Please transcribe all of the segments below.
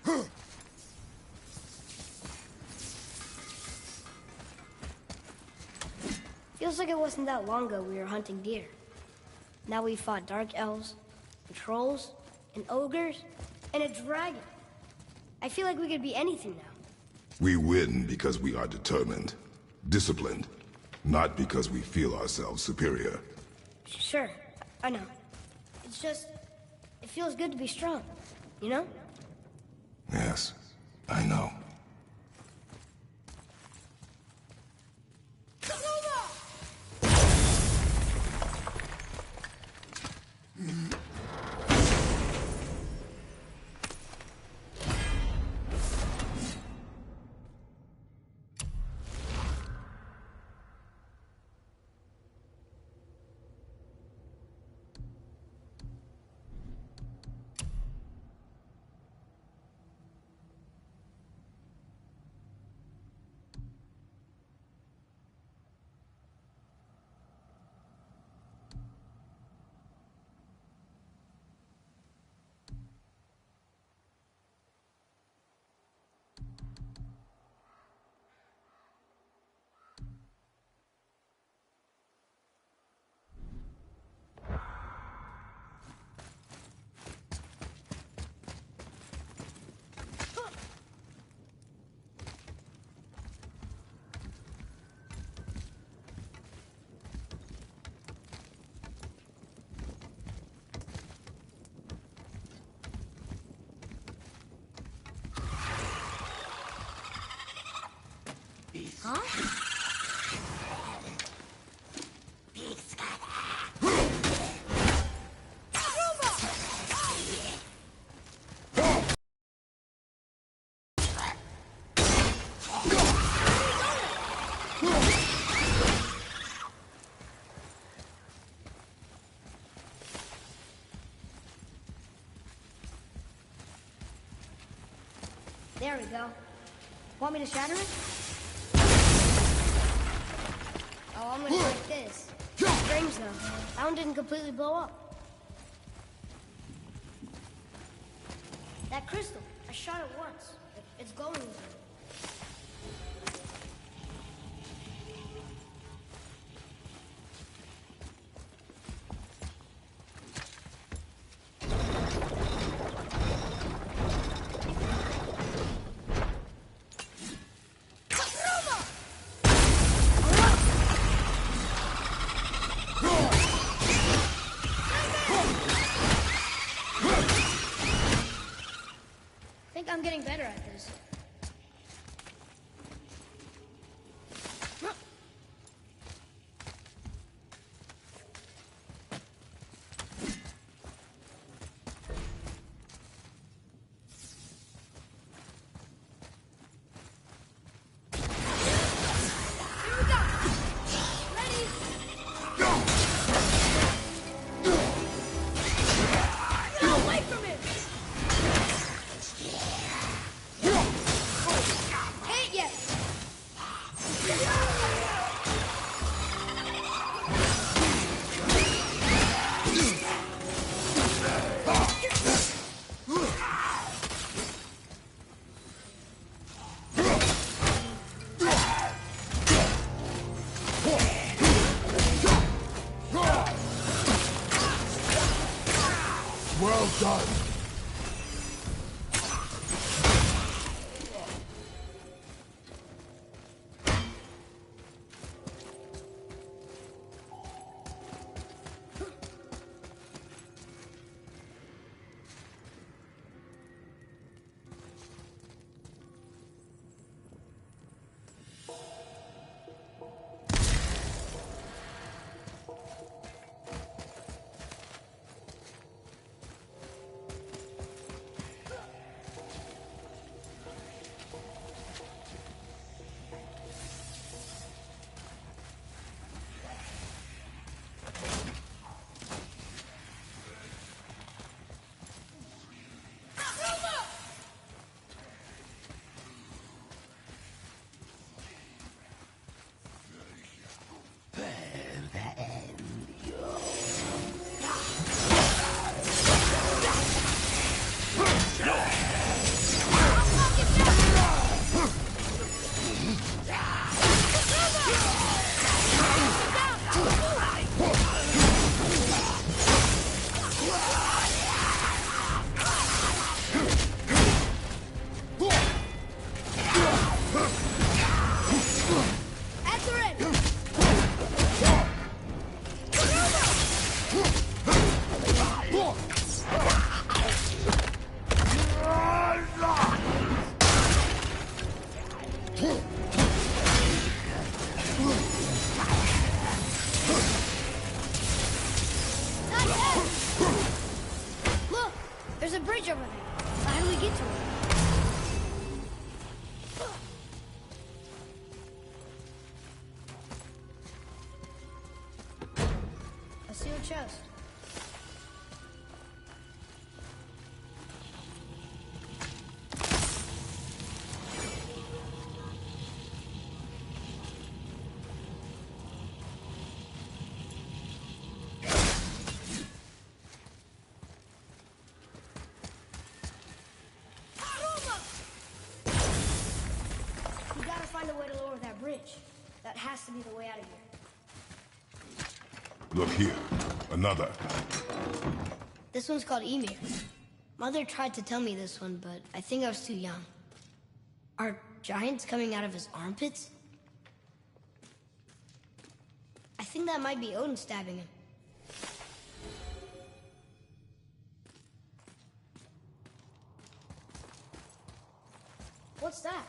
Feels like it wasn't that long ago we were hunting deer. Now we fought dark elves, and trolls, and ogres, and a dragon. I feel like we could be anything now. We win because we are determined, disciplined, not because we feel ourselves superior. Sure, I know. It's just, it feels good to be strong, you know? Yes, I know. Huh? There we go. Want me to shatter it? Oh, I'm gonna like this. Strange though. That one didn't completely blow up. That crystal, I shot it once. It's glowing again. I'm getting better at this. Well done. How do we get to it? A sealed chest. We gotta find a way to lower that bridge. That has to be the way out of here. Look here. Another. This one's called Emir. Mother tried to tell me this one, but I think I was too young. Are giants coming out of his armpits? I think that might be Odin stabbing him. What's that?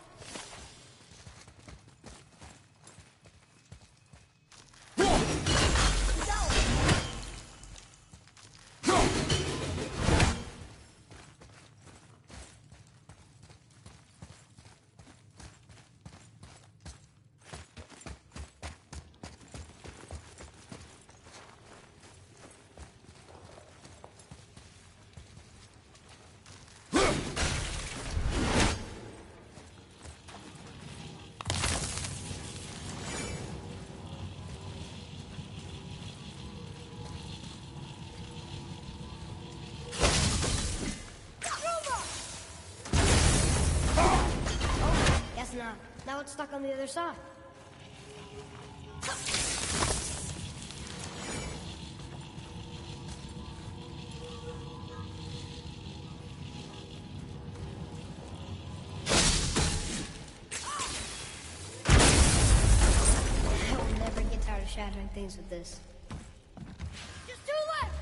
Guess not. Now it's stuck on the other side. I will never get tired of shattering things with this. Just two left!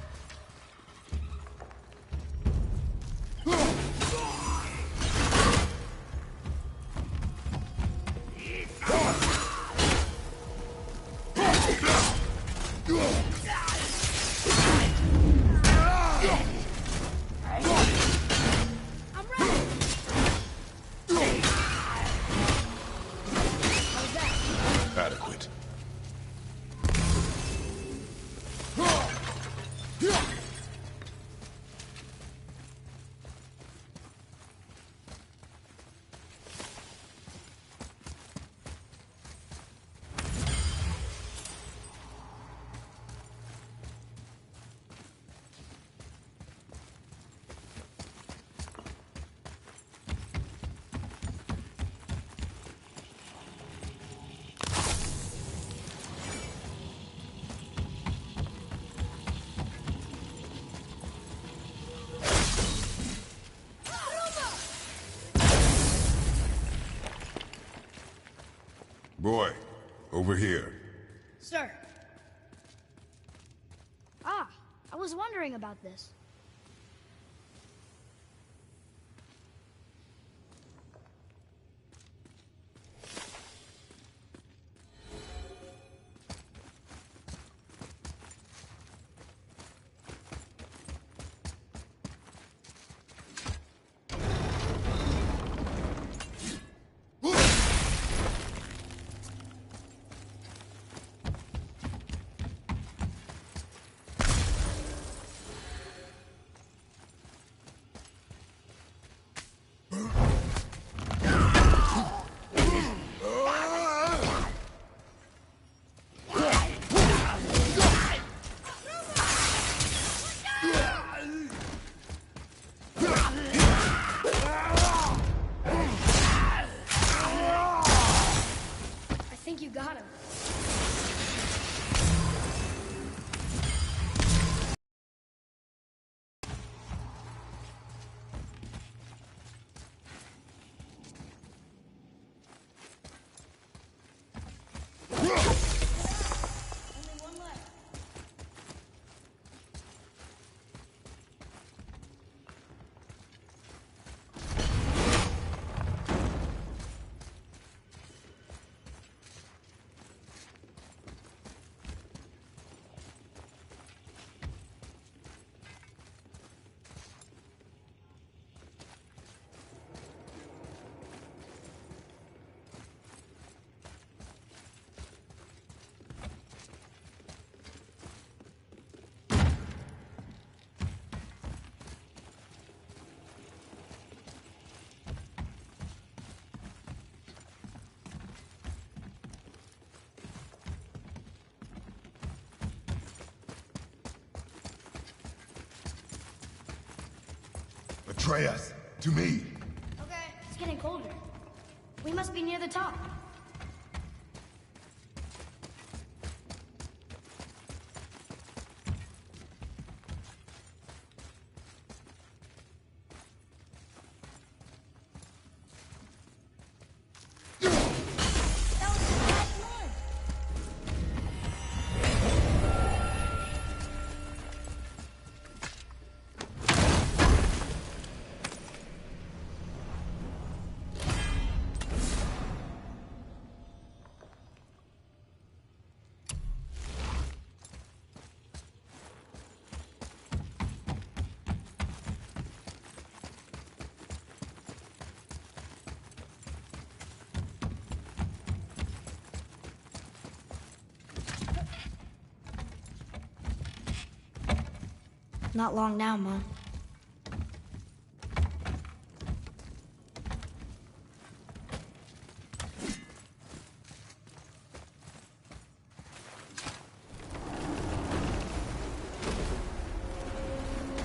I'm ready! How's that? Adequate. Boy, over here. Sir. I was wondering about this. Atreus, to me. Okay. It's getting colder. We must be near the top. Not long now, Mom.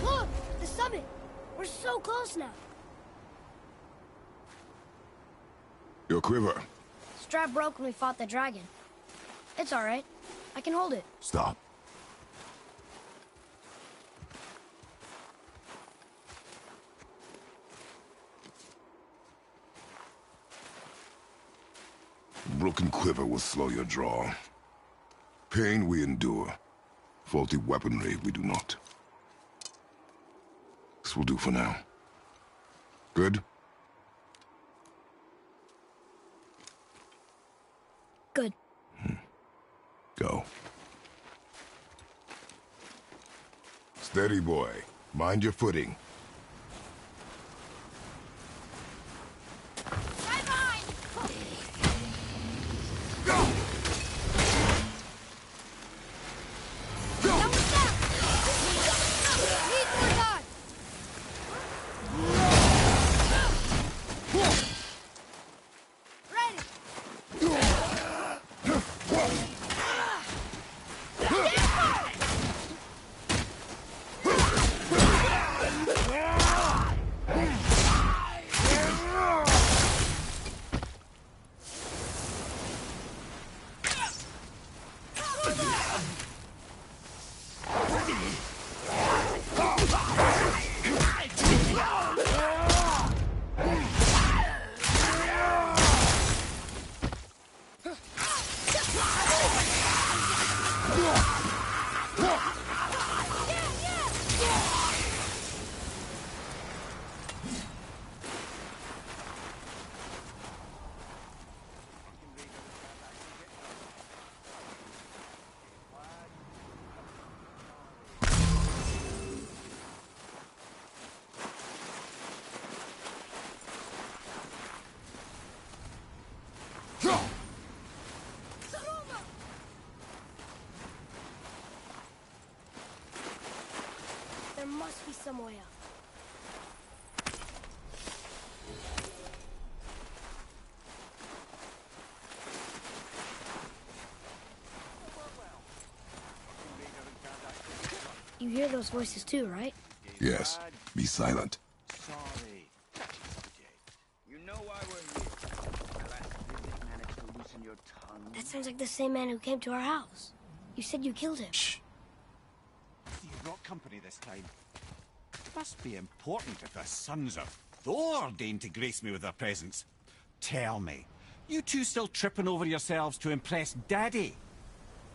Look! The summit! We're so close now. Your quiver. Strap broke when we fought the dragon. It's all right. I can hold it. Stop. Broken quiver will slow your draw. Pain we endure. Faulty weaponry we do not. This will do for now. Good? Good. Go. Steady, boy. Mind your footing. There must be some way up. You hear those voices too, right? Yes. Be silent. Sorry. You know why we're here. My last visit managed to loosen your tongue. That sounds like the same man who came to our house. You said you killed him. Shh. You brought company this time. Must be important if the sons of Thor deign to grace me with their presence. Tell me, you two still tripping over yourselves to impress Daddy?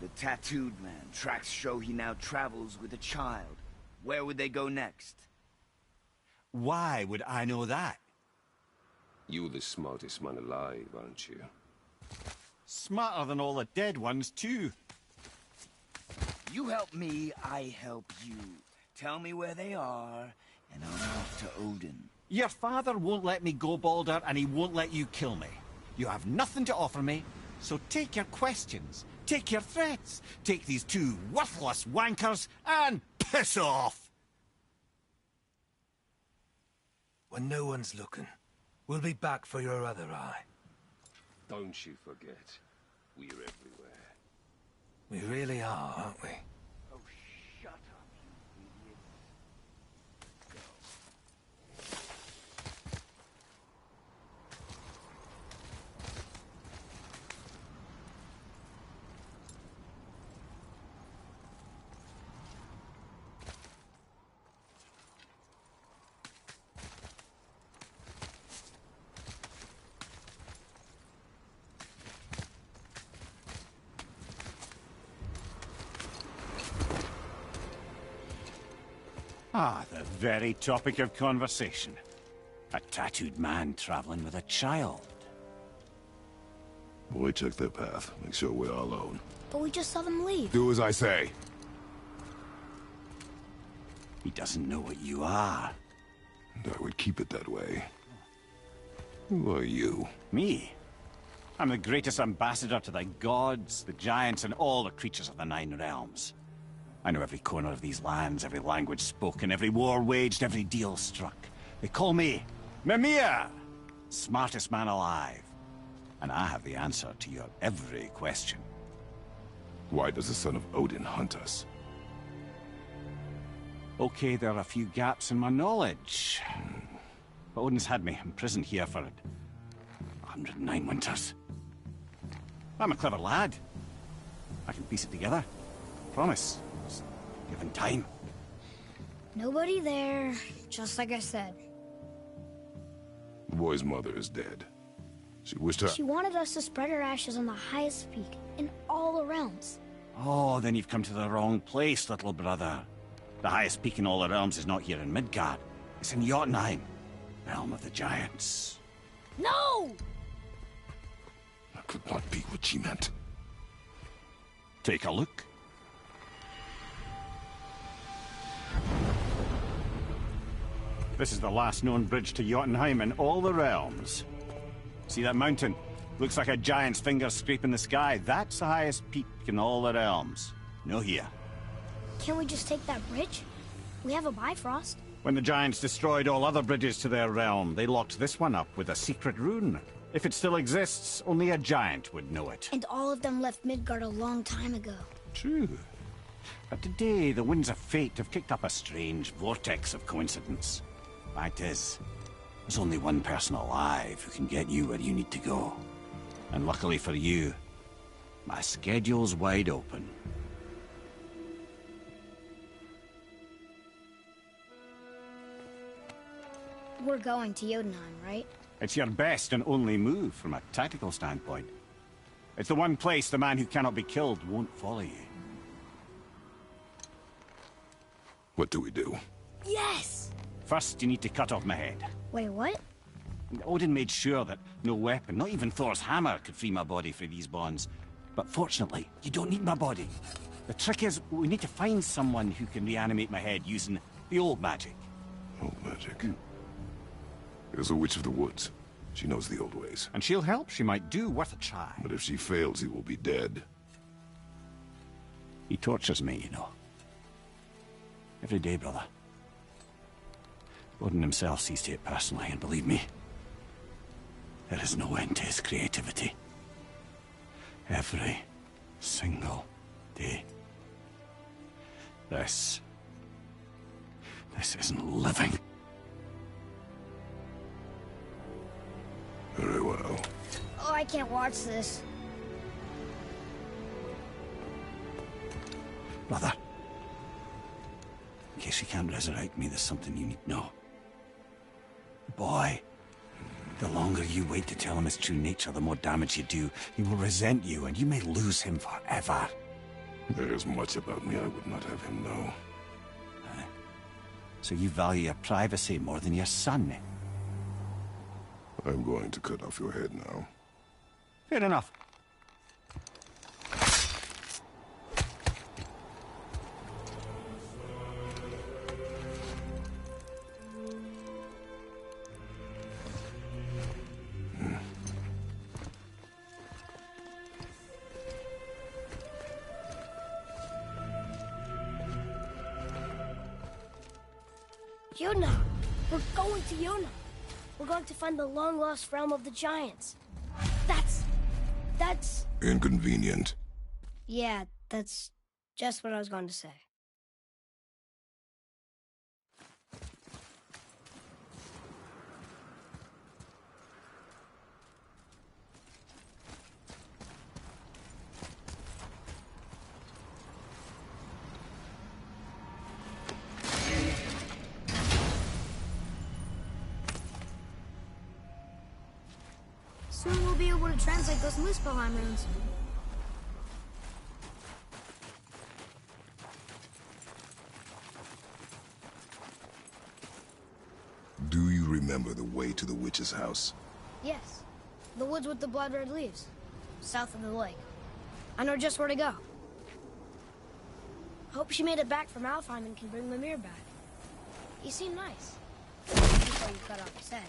The tattooed man. Tracks show he now travels with a child. Where would they go next? Why would I know that? You're the smartest man alive, aren't you? Smarter than all the dead ones, too. You help me, I help you. Tell me where they are, and I'll talk to Odin. Your father won't let me go, Baldur, and he won't let you kill me. You have nothing to offer me, so take your questions, take your threats, take these two worthless wankers, and piss off! When no one's looking, we'll be back for your other eye. Don't you forget, we're everywhere. We really are, aren't we? Oh, shut up, you idiot. Go. Ah, the very topic of conversation. A tattooed man traveling with a child. Boy, check their path. Make sure we're alone. But we just saw them leave. Do as I say. He doesn't know what you are. And I would keep it that way. Who are you? Me? I'm the greatest ambassador to the gods, the giants, and all the creatures of the Nine Realms. I know every corner of these lands, every language spoken, every war waged, every deal struck. They call me Mimir, smartest man alive. And I have the answer to your every question. Why does the son of Odin hunt us? Okay, there are a few gaps in my knowledge. But Odin's had me imprisoned here for 109 winters. I'm a clever lad. I can piece it together. Promise. Just given time. Nobody there, just like I said. The boy's mother is dead. She wished her... She wanted us to spread her ashes on the highest peak in all the realms. Oh, then you've come to the wrong place, little brother. The highest peak in all the realms is not here in Midgard. It's in Jotunheim, realm of the giants. No! That could not be what she meant. Take a look. This is the last known bridge to Jotunheim in all the realms. See that mountain? Looks like a giant's finger scraping the sky. That's the highest peak in all the realms. No here. Can't we just take that bridge? We have a Bifrost. When the giants destroyed all other bridges to their realm, they locked this one up with a secret rune. If it still exists, only a giant would know it. And all of them left Midgard a long time ago. True. But today, the winds of fate have kicked up a strange vortex of coincidence. Fact is, there's only one person alive who can get you where you need to go. And luckily for you, my schedule's wide open. We're going to Jotunheim, right? It's your best and only move from a tactical standpoint. It's the one place the man who cannot be killed won't follow you. What do we do? Yes! First, you need to cut off my head. Wait, what? Odin made sure that no weapon, not even Thor's hammer, could free my body from these bonds. But fortunately, you don't need my body. The trick is, we need to find someone who can reanimate my head using the old magic. Old magic. There's a witch of the woods. She knows the old ways. And she'll help, she might do, worth a try. But if she fails, he will be dead. He tortures me, you know. Every day, brother. Odin himself sees to it personally, and believe me, there is no end to his creativity. Every single day. This isn't living. Very well. Oh, I can't watch this. Brother, in case he can't resurrect me, there's something you need to know. Boy, the longer you wait to tell him his true nature, the more damage you do. He will resent you, and you may lose him forever. There is much about me I would not have him know. So you value your privacy more than your son? I'm going to cut off your head now. Fair enough. Yona! We're going to Yona! We're going to find the long-lost realm of the giants. That's... Inconvenient. Yeah, that's just what I was going to say. Soon we'll be able to translate those Muspelheim runes. remember the way to the witch's house? Yes. The woods with the blood-red leaves. South of the lake. I know just where to go. Hope she made it back from Alfheim and can bring Mimir back. He seemed nice. Before you cut off his head.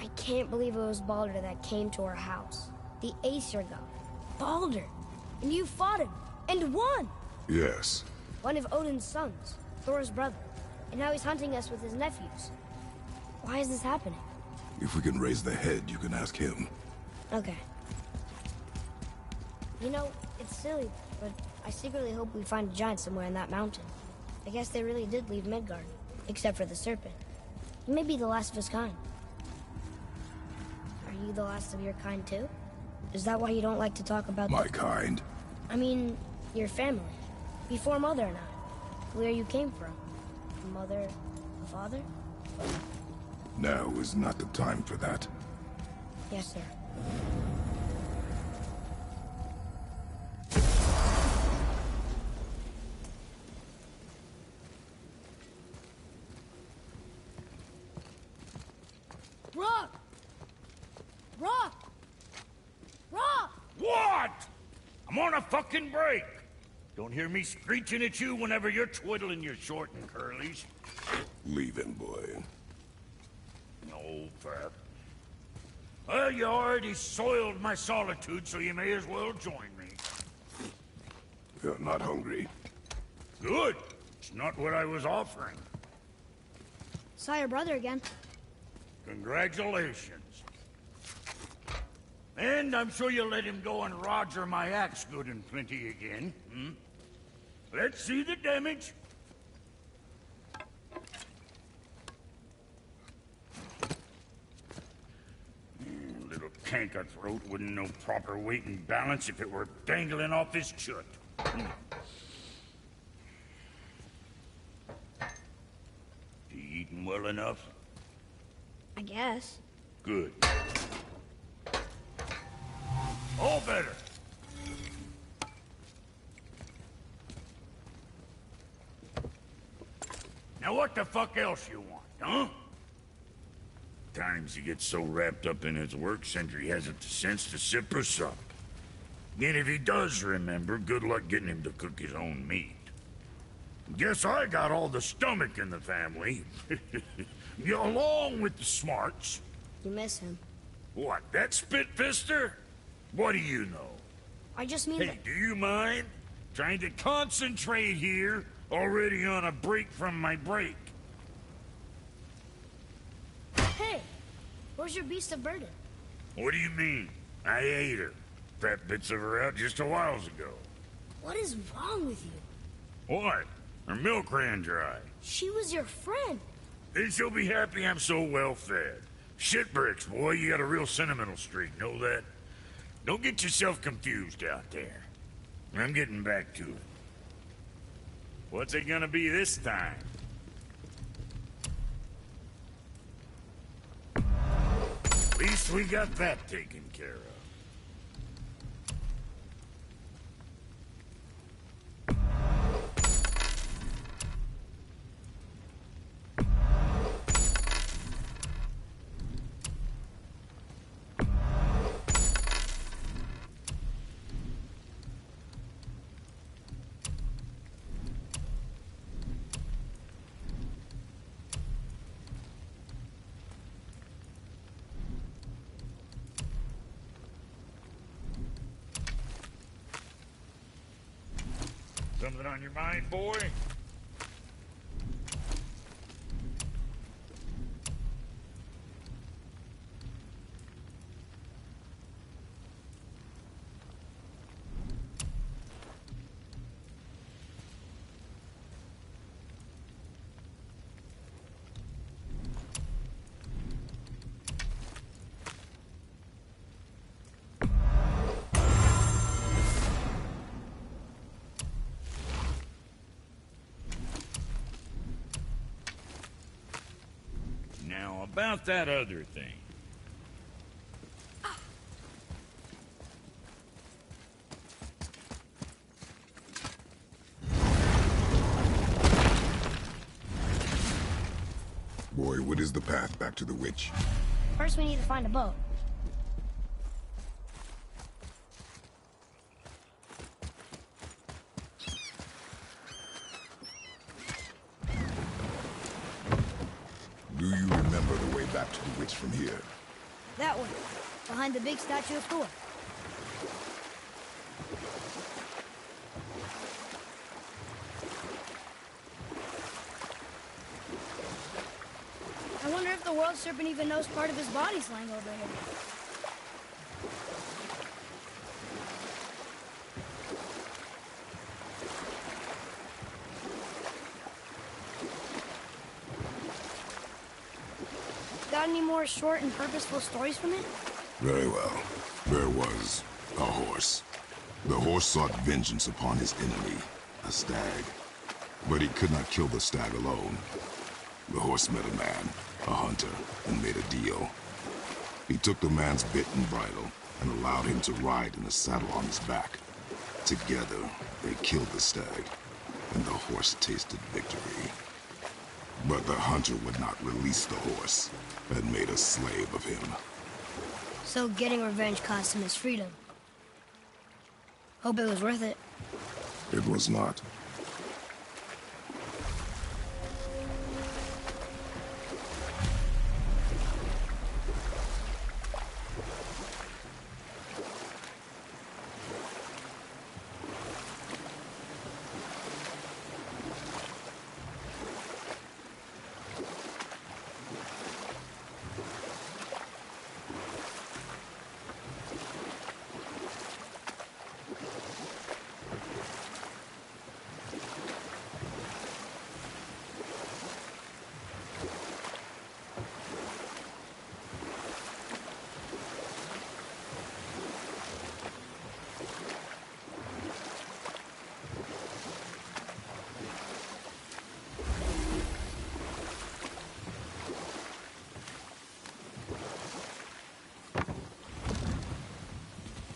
I can't believe it was Baldur that came to our house. The Aesir god. Baldur! And you fought him, and won! Yes. One of Odin's sons, Thor's brother. And now he's hunting us with his nephews. Why is this happening? If we can raise the head, you can ask him. Okay. You know, it's silly, but I secretly hope we find a giant somewhere in that mountain. I guess they really did leave Midgard, except for the serpent. He may be the last of his kind. Are you the last of your kind, too? Is that why you don't like to talk about... My kind? I mean, your family. Before Mother and I. Where you came from. A mother, a father? Now is not the time for that. Yes, sir. Rock! Rock! Rock! What? I'm on a fucking break. Don't hear me screeching at you whenever you're twiddling your short and curlies. Leave him, boy. No, Fat. Well, you already soiled my solitude, so you may as well join me. You're not hungry. Good. It's not what I was offering. Saw your brother again. Congratulations. And I'm sure you'll let him go and Roger my axe good and plenty again, hmm? Let's see the damage. Little canker-throat wouldn't know proper weight and balance if it were dangling off his chut. You eating well enough? I guess. Good. All better. Now what the fuck else you want, huh? Times he gets so wrapped up in his work, Sentry hasn't the sense to sip or sup. And if he does remember, good luck getting him to cook his own meat. Guess I got all the stomach in the family. Along with the smarts. You miss him. What, that spit-fister? What do you know? I just mean Hey, that... do you mind? Trying to concentrate here. Already on a break from my break. Hey, where's your beast of burden? What do you mean? I ate her. Fat bits of her out just a while ago. What is wrong with you? What? Her milk ran dry. She was your friend. Then she'll be happy I'm so well fed. Shit bricks, boy, you got a real sentimental streak, know that? Don't get yourself confused out there. I'm getting back to it. What's it gonna be this time? At least we got that taken care of. Something on your mind, boy? Now, about that other thing. Boy, what is the path back to the witch? First, we need to find a boat. Do you remember the way back to the witch from here? That way, behind the big statue of Thor. I wonder if the world serpent even knows part of his body's lying over here. Got any more short and purposeful stories from it? Very well. There was a horse. The horse sought vengeance upon his enemy, a stag. But he could not kill the stag alone. The horse met a man, a hunter, and made a deal. He took the man's bit and bridle and allowed him to ride in a saddle on his back. Together, they killed the stag, and the horse tasted victory. But the hunter would not release the horse and made a slave of him. So getting revenge cost him his freedom. Hope it was worth it. It was not.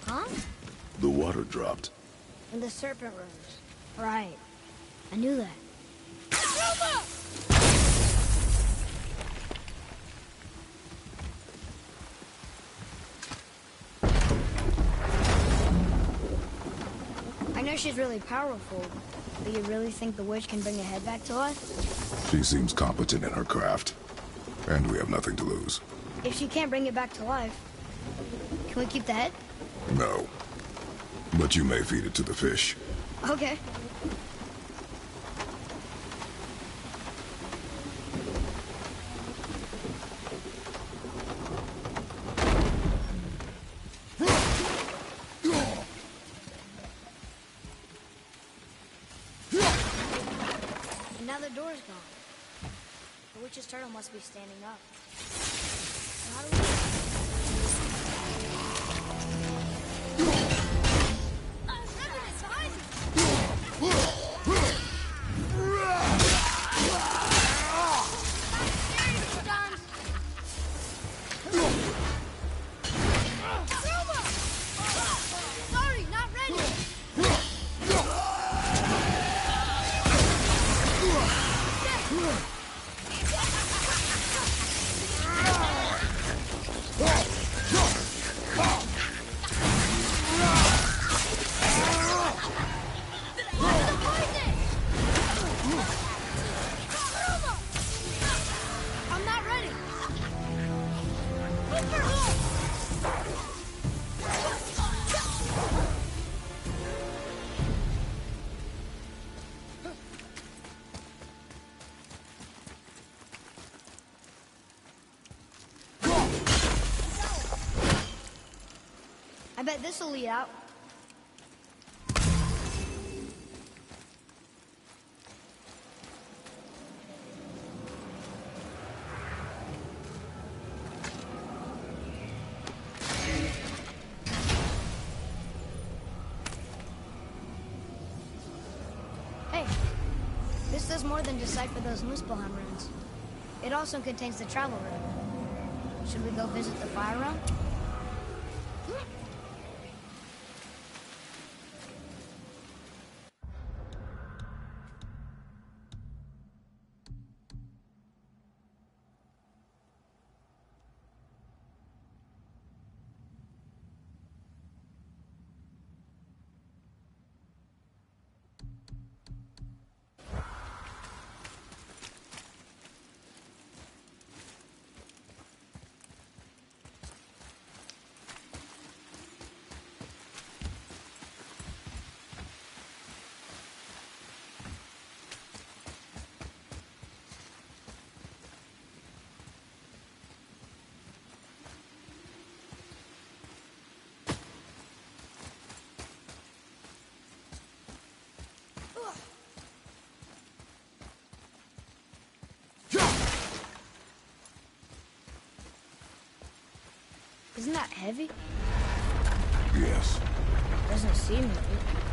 Huh? The water dropped. And the serpent rose. Right. I knew that. I know she's really powerful, but you really think the witch can bring a head back to life? She seems competent in her craft, and we have nothing to lose. If she can't bring it back to life, can we keep the head? No. But you may feed it to the fish. Okay. The witch's turtle must be standing up. So how do we... I bet this'll lead out. Hey, this does more than decipher those Muspelheim runes. It also contains the travel rune. Should we go visit the fire realm? Isn't that heavy? Yes. Doesn't seem like it.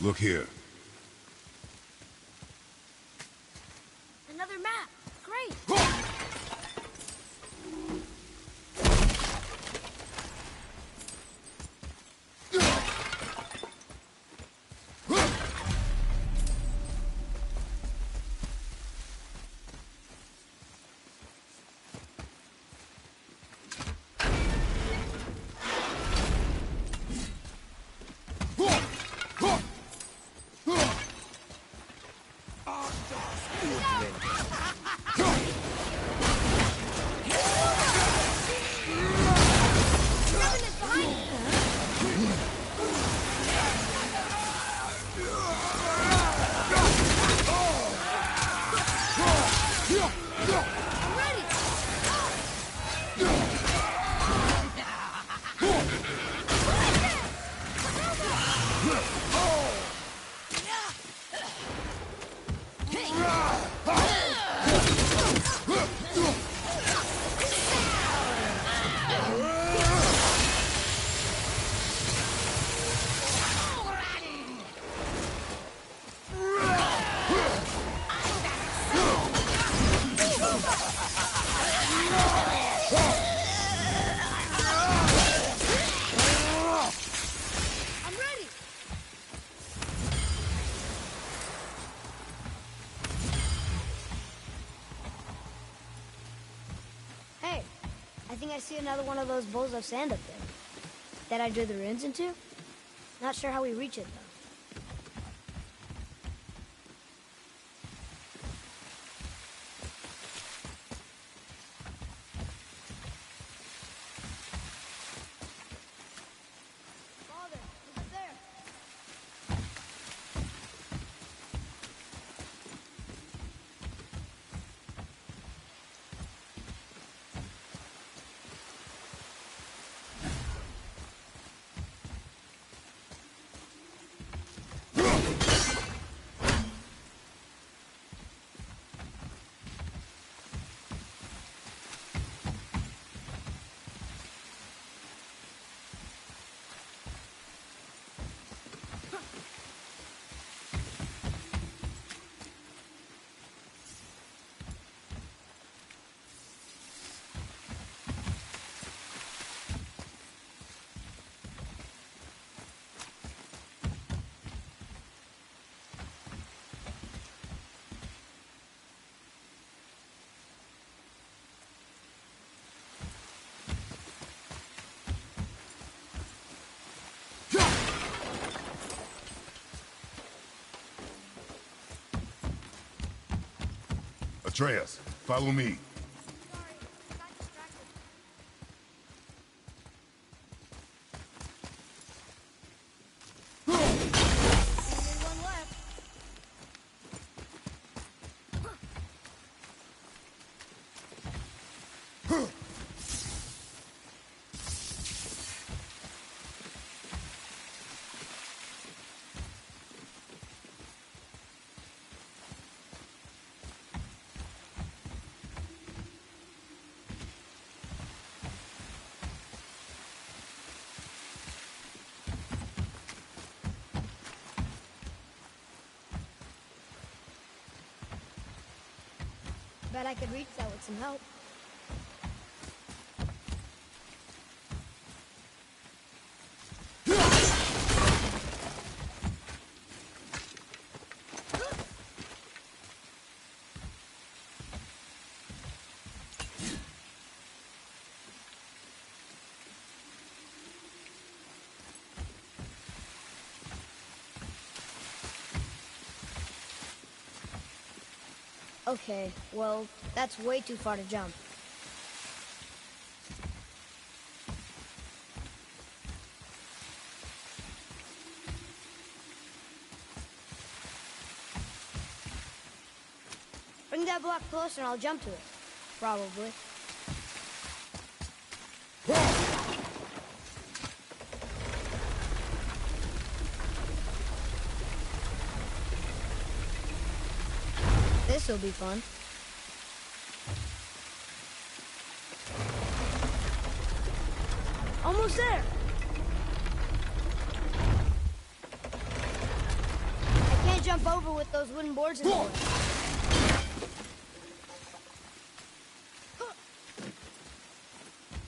Look here. Another map. Great. I see another one of those bowls of sand up there. That I drew the runes into? Not sure how we reach it, though. Father, look up there. Atreus, follow me. Sorry, got distracted. Only one left. Bet I could reach that with some help. Okay, well, that's way too far to jump. Bring that block closer and I'll jump to it. Probably. This'll be fun. Almost there. I can't jump over with those wooden boards in the way.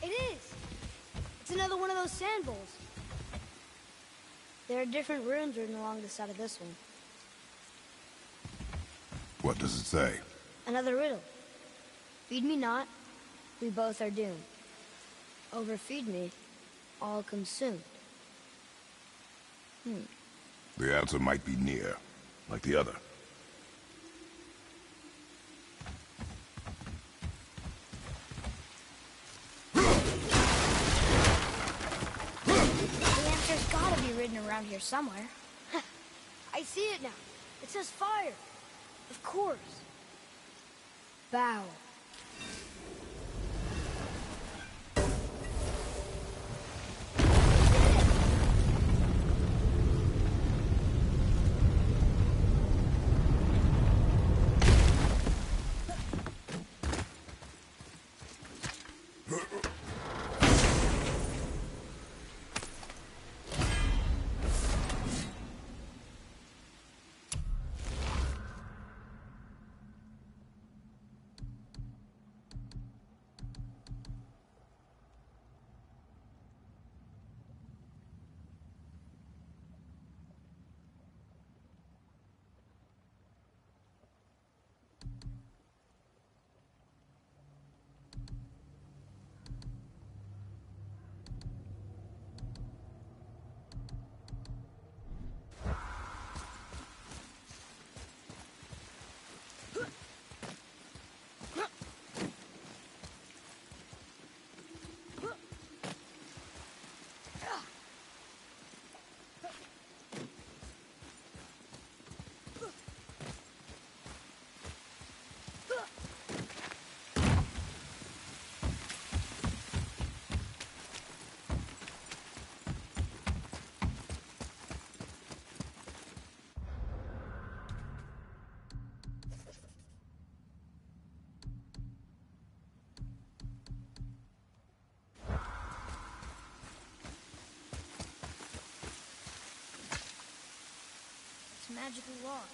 It is. It's another one of those sand bowls. There are different runes written along the side of this one. What does it say? Another riddle. Feed me not, we both are doomed. Overfeed me, all consumed. The answer might be near, like the other. The answer's gotta be written around here somewhere. I see it now. It says fire. Of course. Bow. magically locked.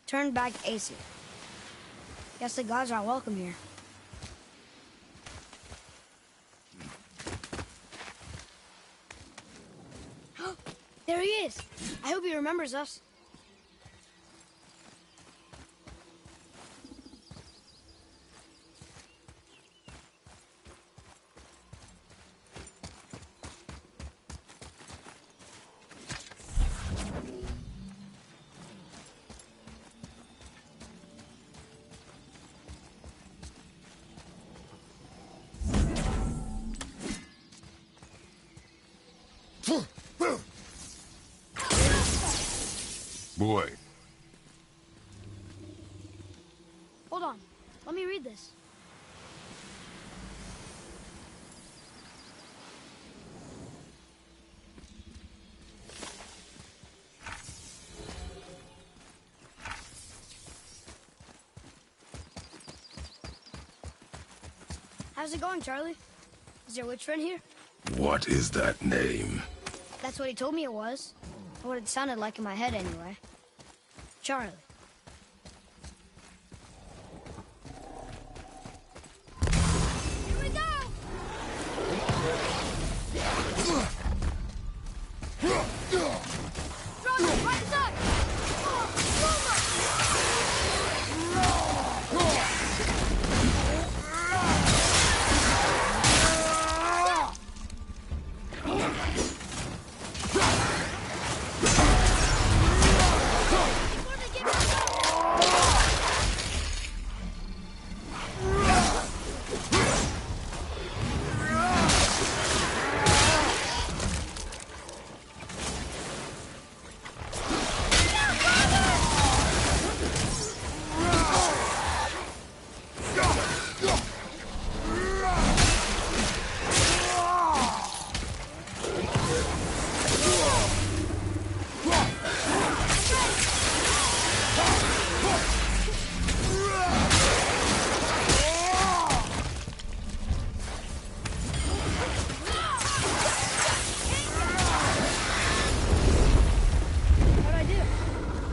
Turn back Aesir. Guess the gods aren't welcome here. There he is! I hope he remembers us. Boy. Hold on. Let me read this. How's it going, Charlie? Is your witch friend here? What is that name? That's what he told me it was. Or what it sounded like in my head, anyway. Charlie. Here we go! Strong, rise up!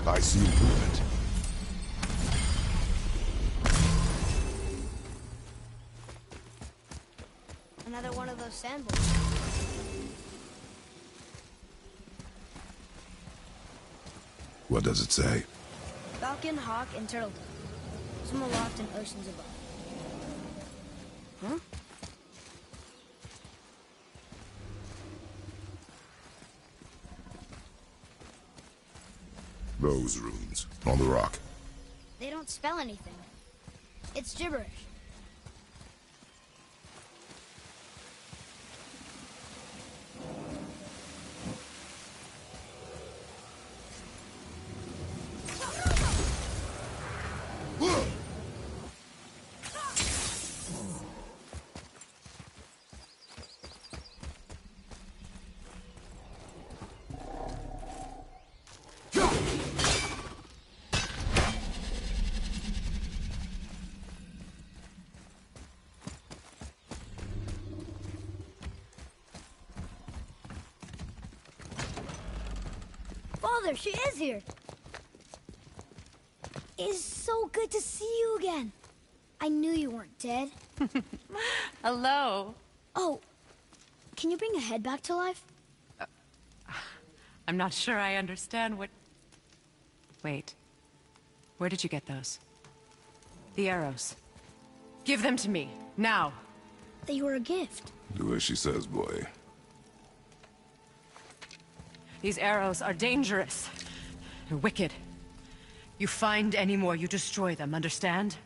I see improvement. Another one of those sandboards. What does it say? Falcon, hawk, and turtle dove. Some aloft in oceans above. Huh? Those runes. On the rock. They don't spell anything. It's gibberish. Father, she is here. It's so good to see you again. I knew you weren't dead. Hello. Oh, can you bring a head back to life? I'm not sure I understand what... Wait. Where did you get those? The arrows. Give them to me, now. They were a gift. Do as she says, boy. These arrows are dangerous. They're wicked. You find any more, you destroy them, understand?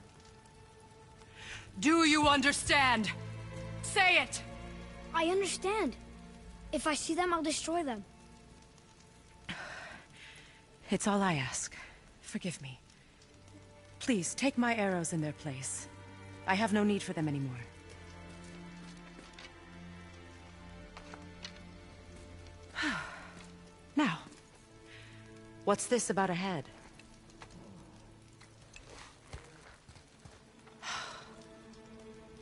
Do you understand? Say it! I understand. If I see them, I'll destroy them. It's all I ask. Forgive me. Please, take my arrows in their place. I have no need for them anymore. Now, what's this about a head?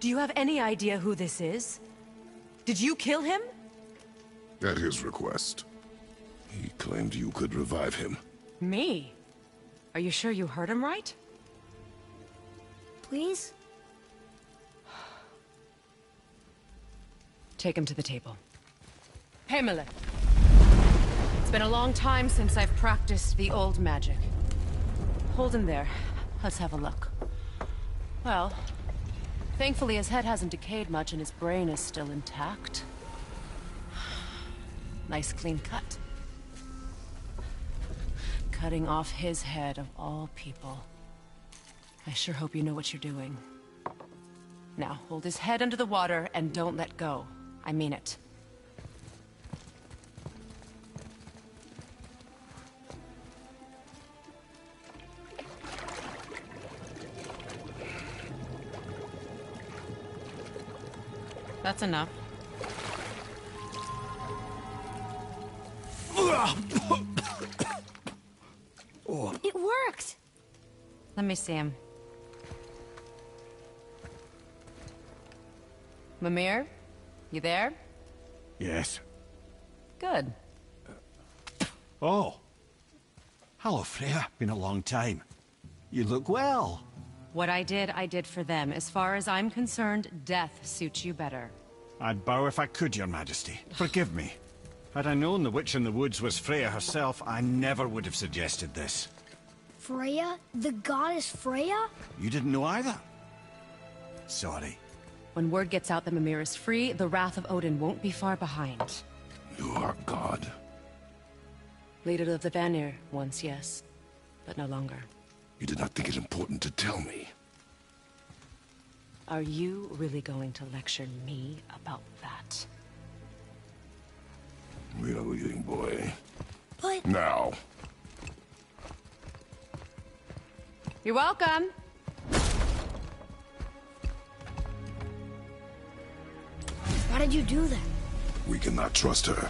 Do you have any idea who this is? Did you kill him? At his request. He claimed you could revive him. Me? Are you sure you heard him right? Please? Take him to the table. Pamela. It's been a long time since I've practiced the old magic. Hold him there. Let's have a look. Well, thankfully his head hasn't decayed much and his brain is still intact. Nice clean cut. Cutting off his head of all people. I sure hope you know what you're doing. Now, hold his head under the water and don't let go. I mean it. That's enough. It worked! Let me see him. Mimir? You there? Yes. Good. Oh. Hello, Freya. Been a long time. You look well. What I did for them. As far as I'm concerned, death suits you better. I'd bow if I could, Your Majesty. Forgive me. Had I known the witch in the woods was Freya herself, I never would have suggested this. Freya? The goddess Freya? You didn't know either? Sorry. When word gets out that Mimir is free, the wrath of Odin won't be far behind. You are God. Leader of the Vanir, once, yes. But no longer. You did not think it important to tell me. Are you really going to lecture me about that? We are leaving, boy. But... Now. You're welcome. Why did you do that? We cannot trust her.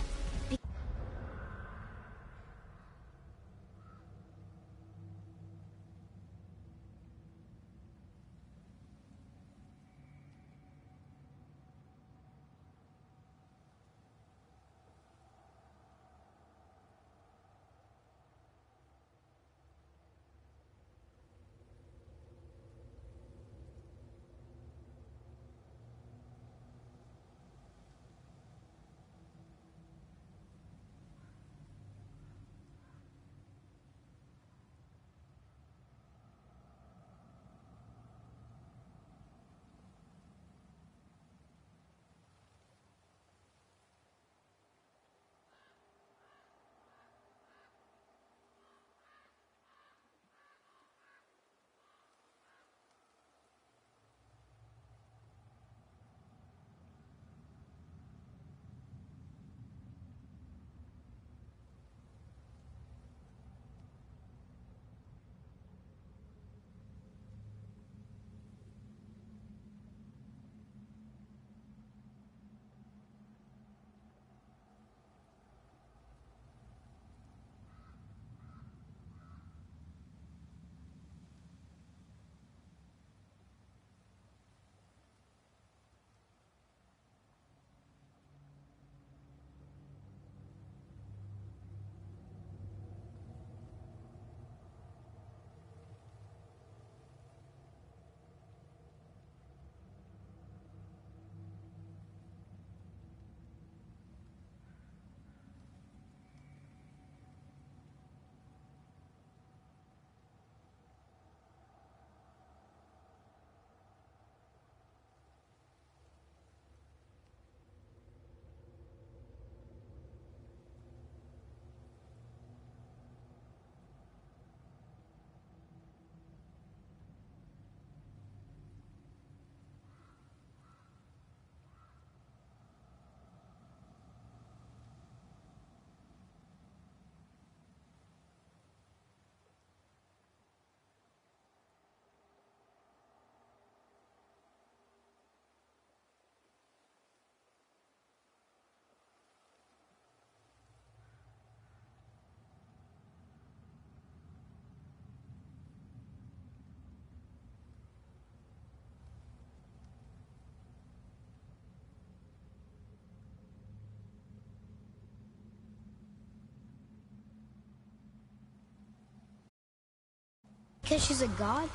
Because she's a god?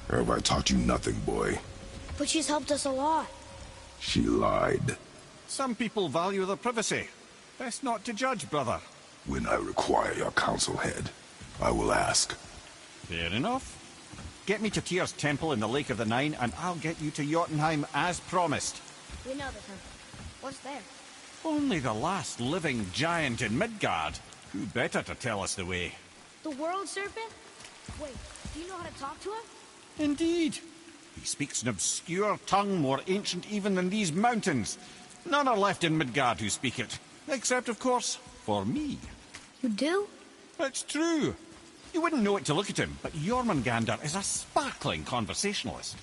Have I taught you nothing, boy? But she's helped us a lot. She lied. Some people value their privacy. Best not to judge, brother. When I require your counsel, Head, I will ask. Fair enough. Get me to Tyr's temple in the Lake of the Nine, and I'll get you to Jotunheim as promised. We know the temple. What's there? Only the last living giant in Midgard. Who better to tell us the way? The World Serpent? Wait, do you know how to talk to him? Indeed. He speaks an obscure tongue more ancient even than these mountains. None are left in Midgard who speak it. Except, of course, for me. You do? It's true. You wouldn't know it to look at him, but Jormungandr is a sparkling conversationalist.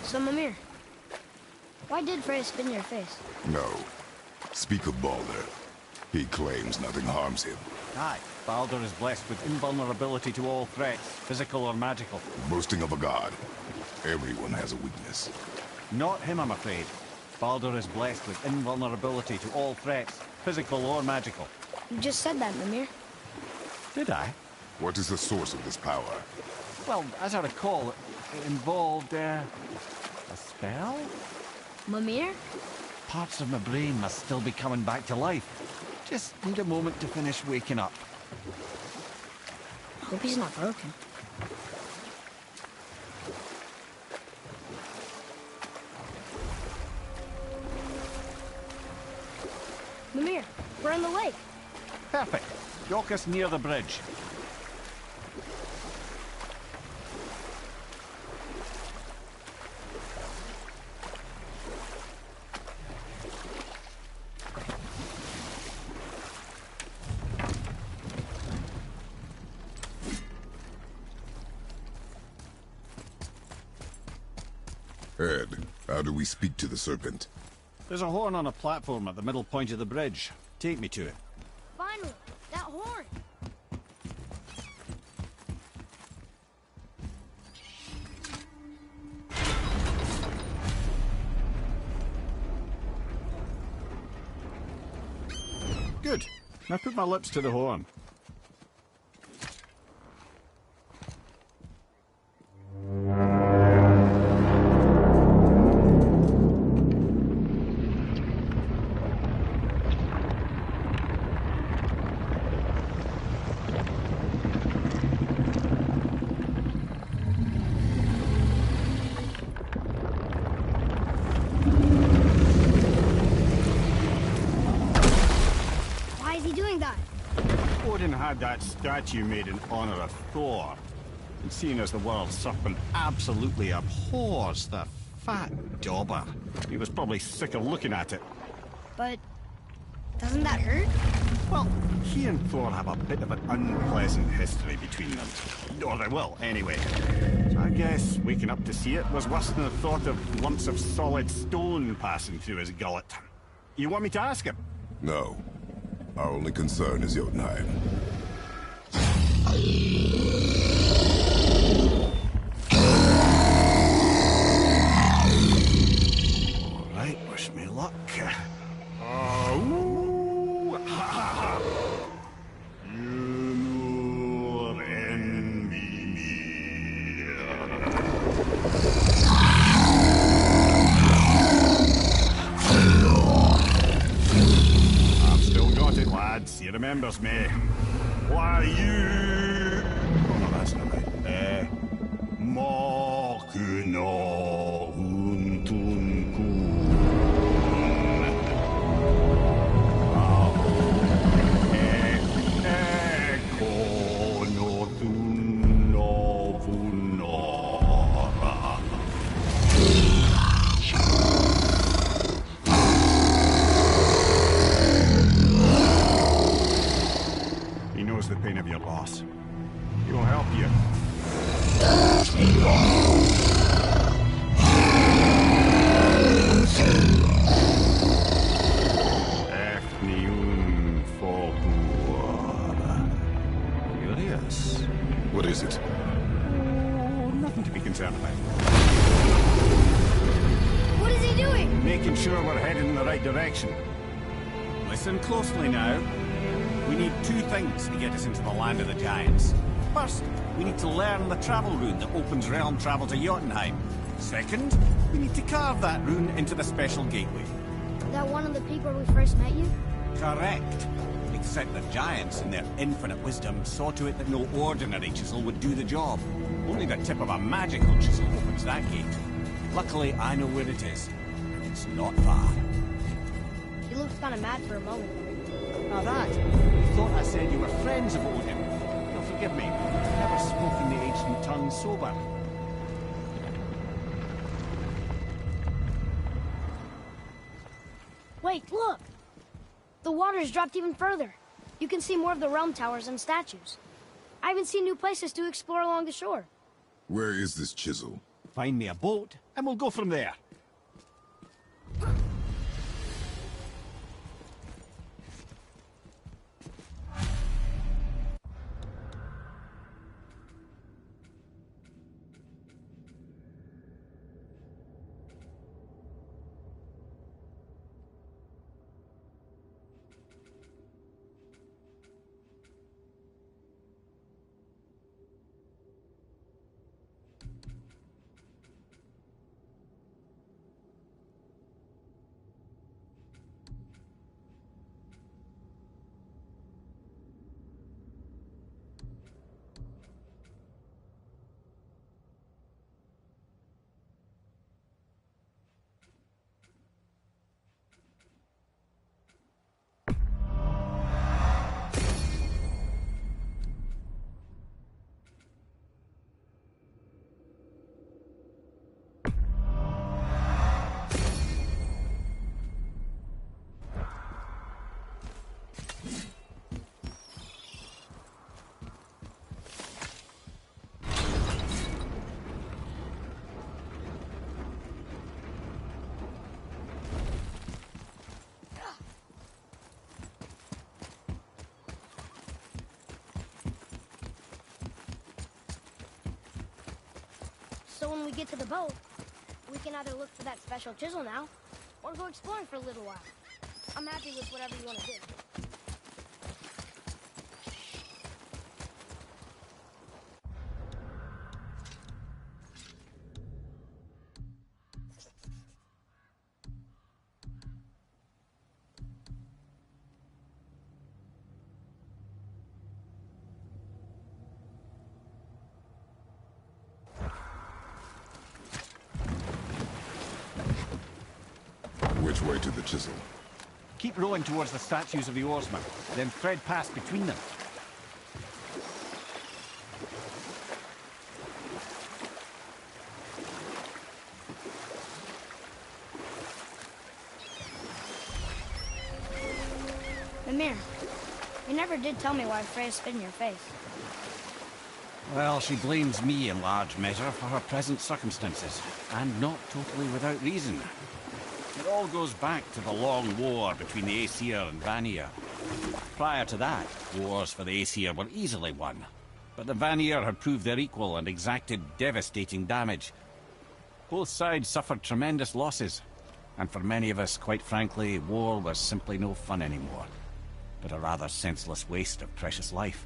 So, Mimir, why did Freya spin your face? No. Speak of Baldur. He claims nothing harms him. Aye, Baldur is blessed with invulnerability to all threats, physical or magical. Boasting of a god. Everyone has a weakness. Not him, I'm afraid. Baldur is blessed with invulnerability to all threats, physical or magical. You just said that, Mimir. Did I? What is the source of this power? Well, as I recall, it involved, a spell? Mimir? Parts of my brain must still be coming back to life. Just need a moment to finish waking up. Hope he's not broken. Mimir, we're in the lake. Perfect. Dock us near the bridge. Ed, how do we speak to the serpent? There's a horn on a platform at the middle point of the bridge. Take me to it. Finally, that horn. Good. Now put my lips to the horn. Why is he doing that? Odin had that statue made in honor of Thor. And seeing as the world serpent absolutely abhors the fat dauber, he was probably sick of looking at it. But doesn't that hurt? Well, he and Thor have a bit of an unpleasant history between them. Or they will, anyway. So I guess waking up to see it was worse than the thought of lumps of solid stone passing through his gullet. You want me to ask him? No. Our only concern is Jotunheim. All right, wish me luck. Ooh, ha, ha, ha. You envy me. I've still got it, lads. He remembers me. Why you? Oh no, that's not right. Makuna Huntunkun. pain of your loss. He'll help you. Efniun Folklore. Curious. What is it? Oh, nothing to be concerned about. What is he doing? Making sure we're heading in the right direction. Listen closely now. We need two things to get us into the land of the giants. First, we need to learn the travel rune that opens realm travel to Jotunheim. Second, we need to carve that rune into the special gateway. That one of the peak where we first met you? Correct. Except the giants, in their infinite wisdom, saw to it that no ordinary chisel would do the job. Only the tip of a magical chisel opens that gate. Luckily, I know where it is. It's not far. He looked kind of mad for a moment. Now that, you thought I said you were friends of Odin. You'll forgive me. I've never spoken the ancient tongue sober. Wait, look! The water's dropped even further. You can see more of the realm towers and statues. I even see new places to explore along the shore. Where is this chisel? Find me a boat, and we'll go from there. So when we get to the boat, we can either look for that special chisel now, or go exploring for a little while. I'm happy with whatever you want to do. Which way to the chisel? Keep rowing towards the statues of the oarsmen, then thread past between them. Mimir, you never did tell me why Freya spit in your face. Well, she blames me in large measure for her present circumstances, and not totally without reason. It all goes back to the long war between the Aesir and Vanir. Prior to that, wars for the Aesir were easily won, but the Vanir had proved their equal and exacted devastating damage. Both sides suffered tremendous losses, and for many of us, quite frankly, war was simply no fun anymore, but a rather senseless waste of precious life.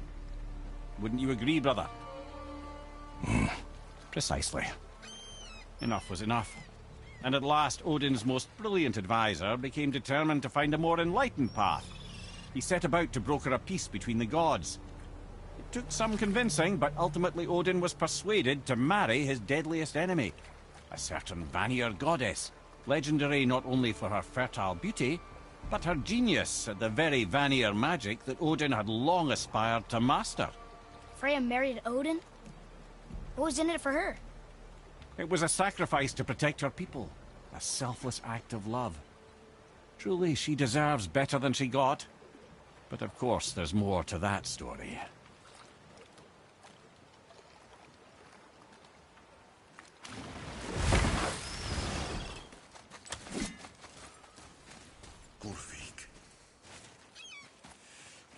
Wouldn't you agree, brother? Precisely. Enough was enough. And at last, Odin's most brilliant advisor became determined to find a more enlightened path. He set about to broker a peace between the gods. It took some convincing, but ultimately Odin was persuaded to marry his deadliest enemy, a certain Vanir goddess, legendary not only for her fertile beauty, but her genius at the very Vanir magic that Odin had long aspired to master. Freya married Odin? What was in it for her? It was a sacrifice to protect her people, a selfless act of love. Truly, she deserves better than she got. But of course, there's more to that story.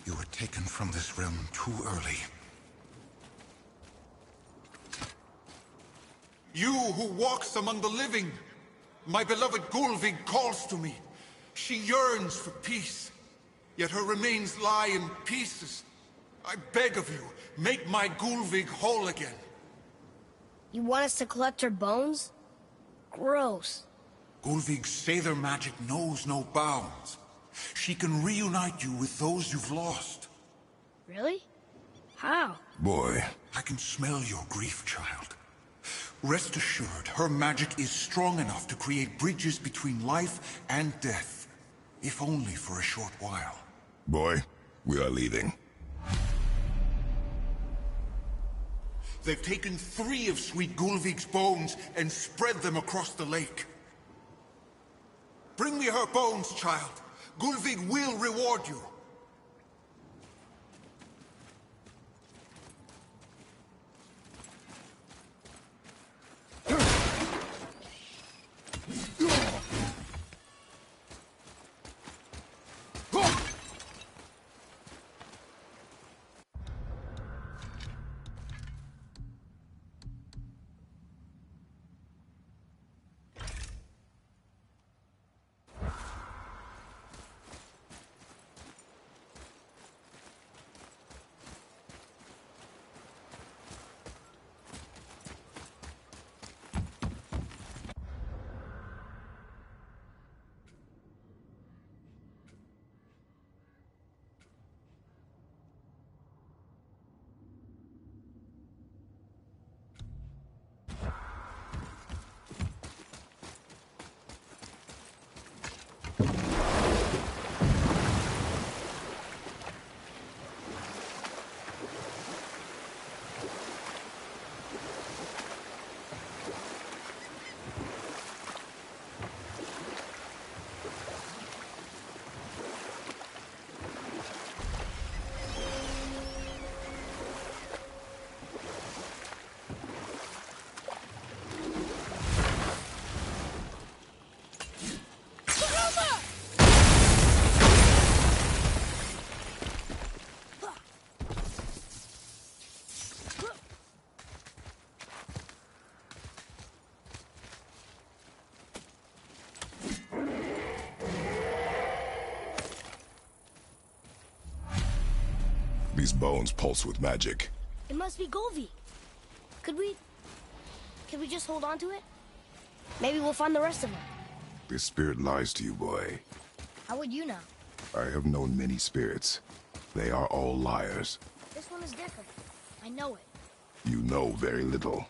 You were taken from this realm too early. You who walks among the living, my beloved Gulvig calls to me. She yearns for peace, yet her remains lie in pieces. I beg of you, make my Gulvig whole again. You want us to collect her bones? Gross. Gulvig's Seidr magic knows no bounds. She can reunite you with those you've lost. Really? How? Boy. I can smell your grief, child. Rest assured, her magic is strong enough to create bridges between life and death. If only for a short while. Boy, we are leaving. They've taken 3 of Sweet Gulvig's bones and spread them across the lake. Bring me her bones, child. Gulvig will reward you. These bones pulse with magic. It must be Gulvig. Could we just hold on to it? Maybe we'll find the rest of them. This spirit lies to you, boy. How would you know? I have known many spirits. They are all liars. This one is different. I know it. You know very little.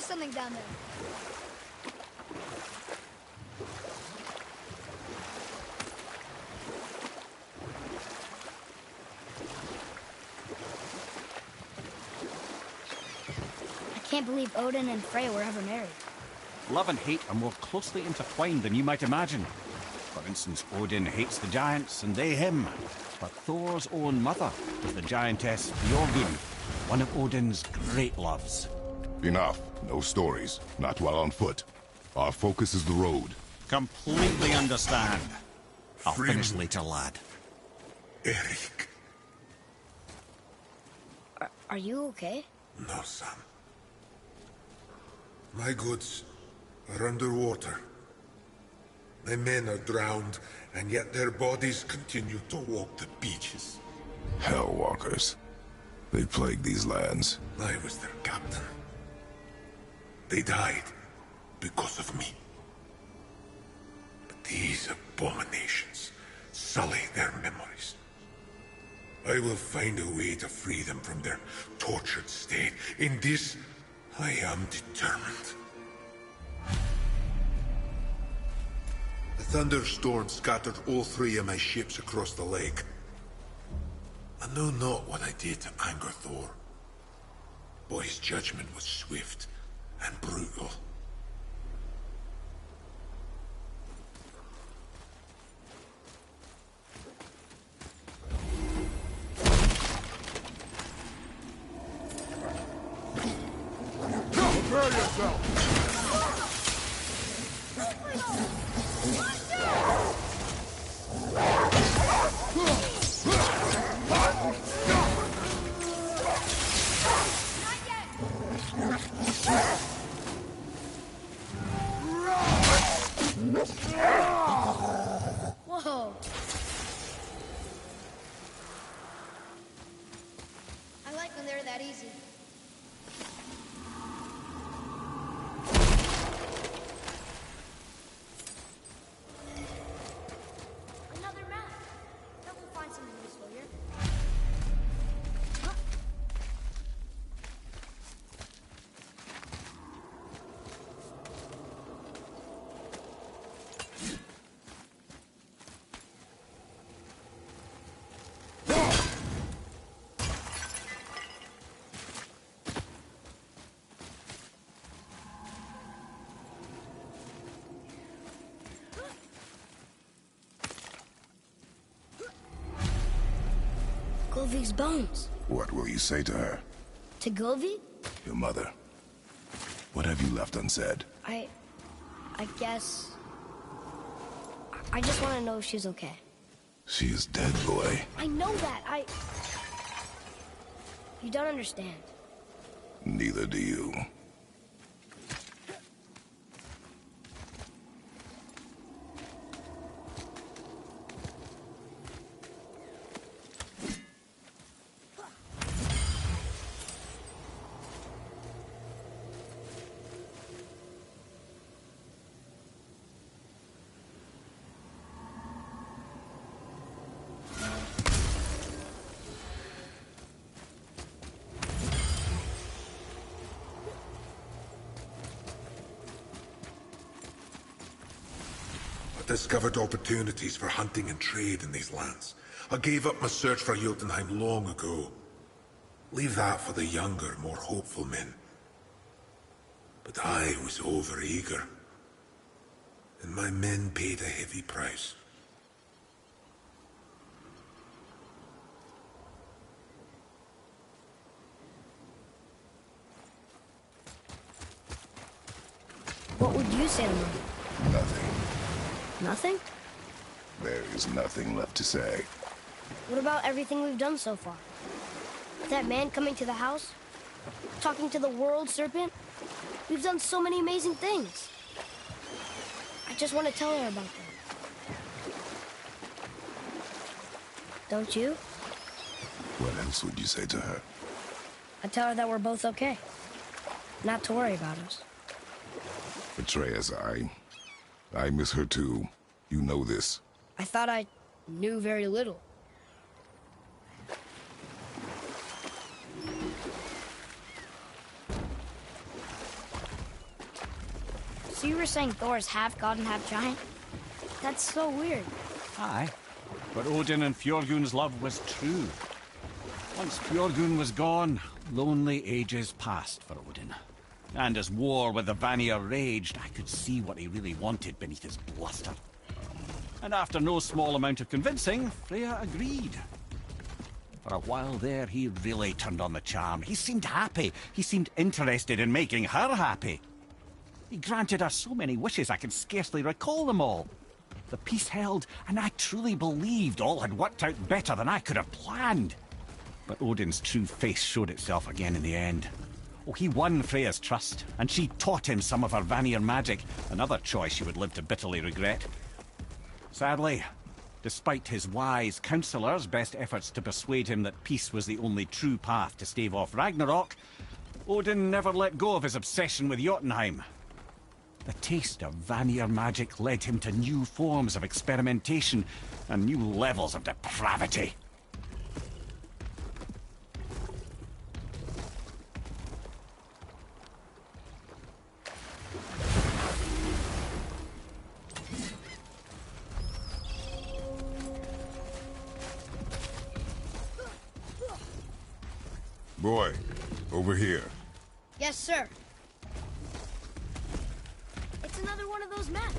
something down there. I can't believe Odin and Freya were ever married. Love and hate are more closely intertwined than you might imagine. For instance, Odin hates the giants and they him. But Thor's own mother was the giantess Bjorgun, one of Odin's great loves. Enough. No stories. Not while on foot. Our focus is the road. Completely understand. I'll finish later, lad. Eric. Are you okay? No, son. My goods are underwater. My men are drowned, and yet their bodies continue to walk the beaches. Hellwalkers. They plague these lands. I was their captain. They died because of me. But these abominations sully their memories. I will find a way to free them from their tortured state. In this, I am determined. A thunderstorm scattered all 3 of my ships across the lake. I know not what I did to anger Thor, but his judgment was swift and brutal. Prepare yourself! Whoa! I like when they're that easy. Another map. Bet we'll find something useful here. Golvik's bones. What will you say to her? To Golvik? Your mother. What have you left unsaid? I guess... I just want to know if she's okay. She is dead, boy. I know that, You don't understand. Neither do you. Discovered opportunities for hunting and trade in these lands. I gave up my search for Jotunheim long ago. Leave that for the younger, more hopeful men. But I was overeager. And my men paid a heavy price. What would you say to me? Nothing. Nothing? There is nothing left to say. What about everything we've done so far? That man coming to the house? Talking to the world serpent? We've done so many amazing things. I just want to tell her about them. Don't you? What else would you say to her? I'd tell her that we're both okay. Not to worry about us. Atreus, I miss her too. You know this. I thought I knew very little. So you were saying Thor is half god and half giant? That's so weird. Aye, but Odin and Fjorgun's love was true. Once Fjorgun was gone, lonely ages passed for Odin. And as war with the Vanir raged, I could see what he really wanted beneath his bluster. And after no small amount of convincing, Freya agreed. For a while there, he really turned on the charm. He seemed happy. He seemed interested in making her happy. He granted her so many wishes I can scarcely recall them all. The peace held, and I truly believed all had worked out better than I could have planned. But Odin's true face showed itself again in the end. Oh, he won Freya's trust, and she taught him some of her Vanir magic, another choice she would live to bitterly regret. Sadly, despite his wise counselors' best efforts to persuade him that peace was the only true path to stave off Ragnarok, Odin never let go of his obsession with Jotunheim. The taste of Vanir magic led him to new forms of experimentation and new levels of depravity. Boy, over here. Yes, sir. It's another one of those maps.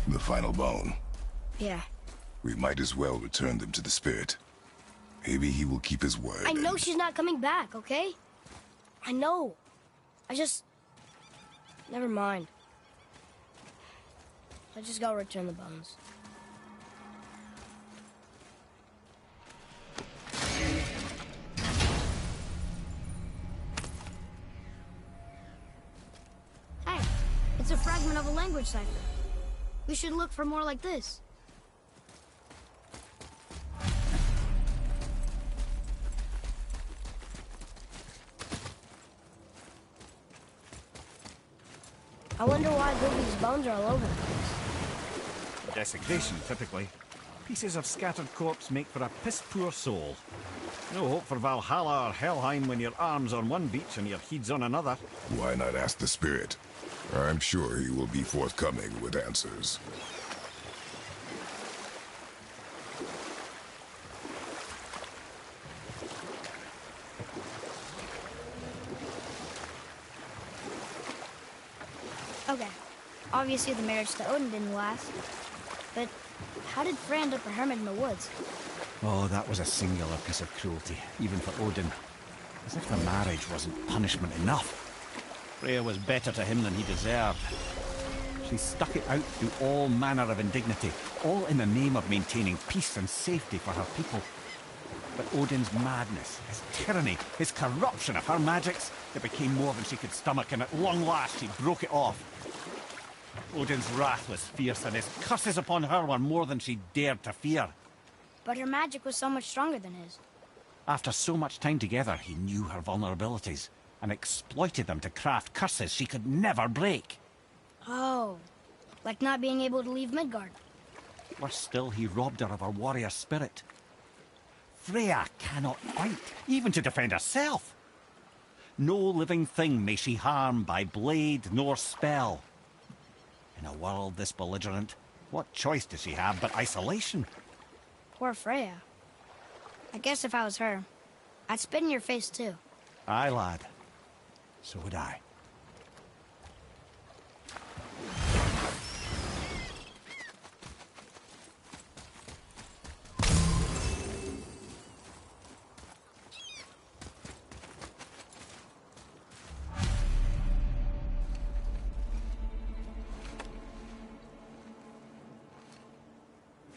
The final bone. Yeah. We might as well return them to the spirit. Maybe he will keep his word. I know she's not coming back, okay? I know. Never mind. I just gotta return the bones. of a language cipher. We should look for more like this. I wonder why Goofy's bones are all over the place. Desecration, typically. Pieces of scattered corpse make for a piss-poor soul. No hope for Valhalla or Helheim when your arm's on one beach and your head's on another. Why not ask the spirit? I'm sure he will be forthcoming with answers. Okay, obviously the marriage to Odin didn't last. But how did Freya end up a hermit in the woods? Oh, that was a singular piece of cruelty, even for Odin. As if the marriage wasn't punishment enough. Freya was better to him than he deserved. She stuck it out through all manner of indignity, all in the name of maintaining peace and safety for her people. But Odin's madness, his tyranny, his corruption of her magics, it became more than she could stomach, and at long last she broke it off. Odin's wrath was fierce, and his curses upon her were more than she dared to fear. But her magic was so much stronger than his. After so much time together, he knew her vulnerabilities, and exploited them to craft curses she could never break. Oh, like not being able to leave Midgard. Worse still, he robbed her of her warrior spirit. Freya cannot fight, even to defend herself. No living thing may she harm by blade nor spell. In a world this belligerent, what choice does she have but isolation? Poor Freya. I guess if I was her, I'd spit in your face too. Aye, lad. So would I.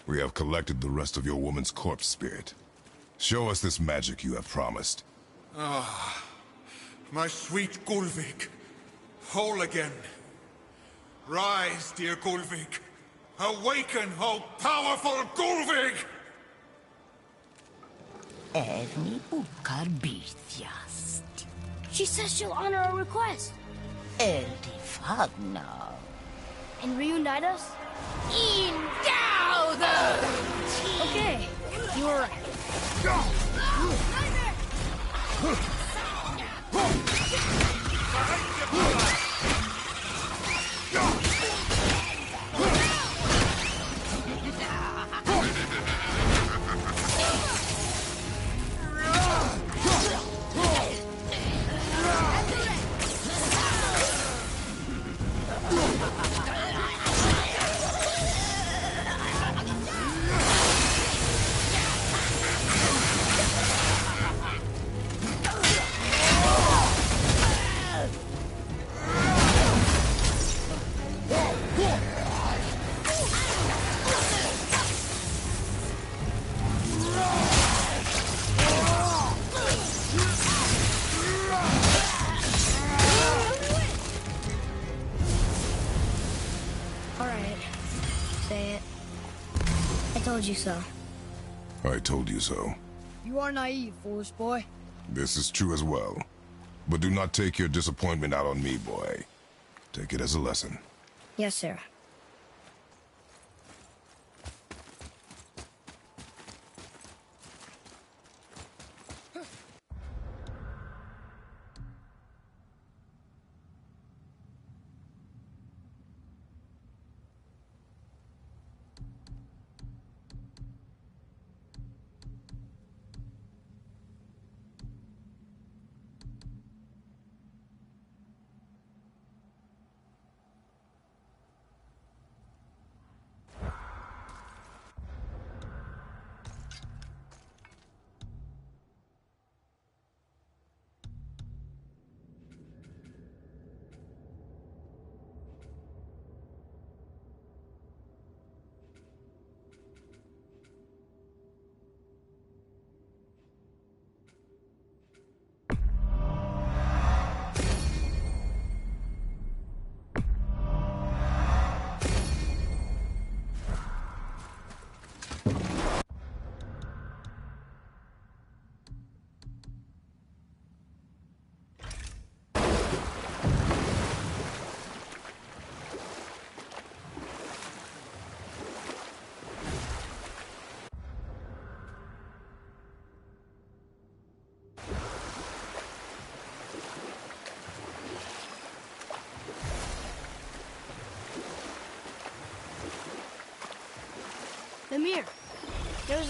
We have collected the rest of your woman's corpse spirit. Show us this magic you have promised. Ah, my sweet Gulvik. Whole again. Rise, dear Gulvik. Awaken, O powerful Gulvik! Ermi bukar bitjast. She says she'll honor our request. Eldi fagnar. And reunite us? Okay, you were right. I told you so. I told you so. You are naive, foolish boy. This is true as well. But do not take your disappointment out on me, boy. Take it as a lesson. Yes, sir.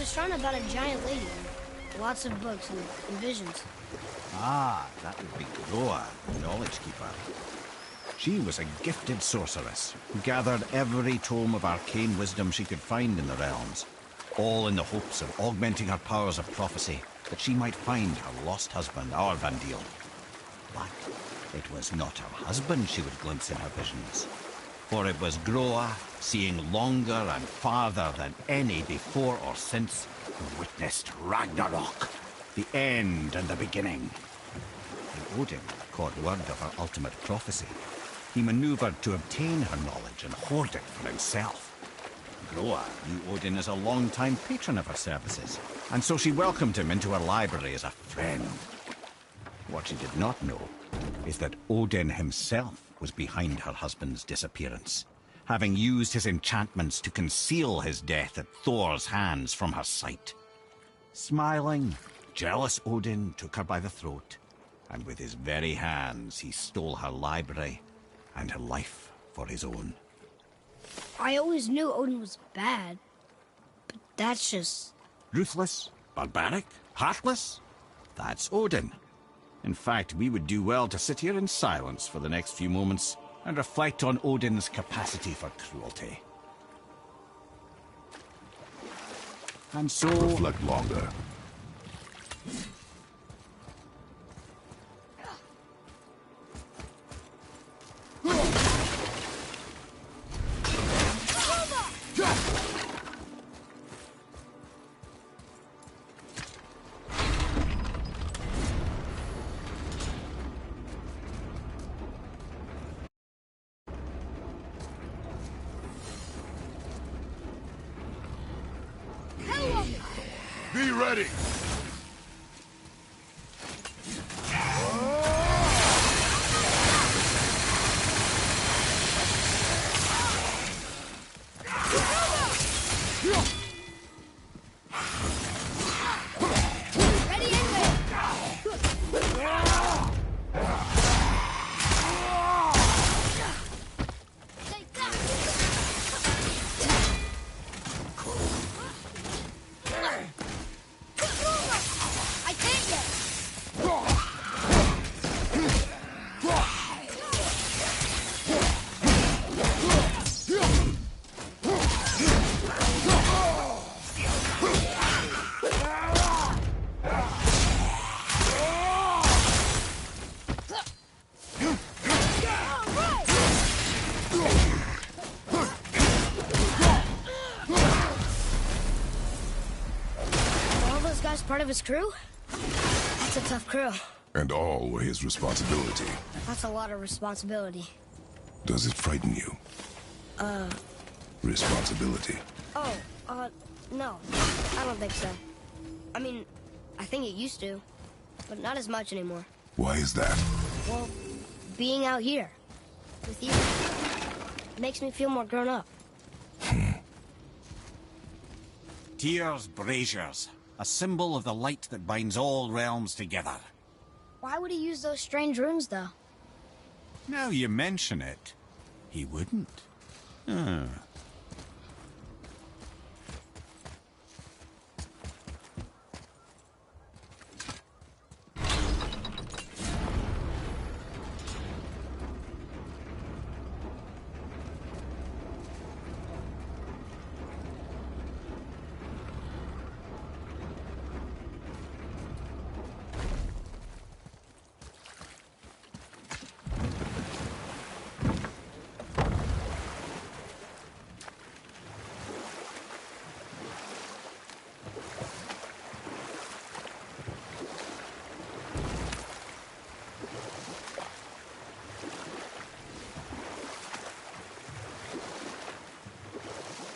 a shrine about a giant lady. Lots of books and visions. Ah, that would be Groa, the Knowledge Keeper. She was a gifted sorceress who gathered every tome of arcane wisdom she could find in the realms, all in the hopes of augmenting her powers of prophecy, that she might find her lost husband, Arvandil. But it was not her husband she would glimpse in her visions, for it was Groa, seeing longer and farther than any before or since, who witnessed Ragnarok, the end and the beginning. When Odin caught word of her ultimate prophecy, he maneuvered to obtain her knowledge and hoard it for himself. Groa knew Odin as a long-time patron of her services, and so she welcomed him into her library as a friend. What she did not know is that Odin himself was behind her husband's disappearance, having used his enchantments to conceal his death at Thor's hands from her sight. Smiling, jealous Odin took her by the throat, and with his very hands he stole her library and her life for his own. I always knew Odin was bad, but that's just... Ruthless, barbaric, heartless? That's Odin. In fact, we would do well to sit here in silence for the next few moments and reflect on Odin's capacity for cruelty. And so... Reflect longer. Be ready! Part of his crew? That's a tough crew. And all were his responsibility. That's a lot of responsibility. Does it frighten you? Responsibility. Oh, no. I don't think so. I mean, I think it used to, but not as much anymore. Why is that? Well, being out here with you makes me feel more grown up. Tyr's braziers, a symbol of the light that binds all realms together. Why would he use those strange runes, though? Now you mention it, he wouldn't.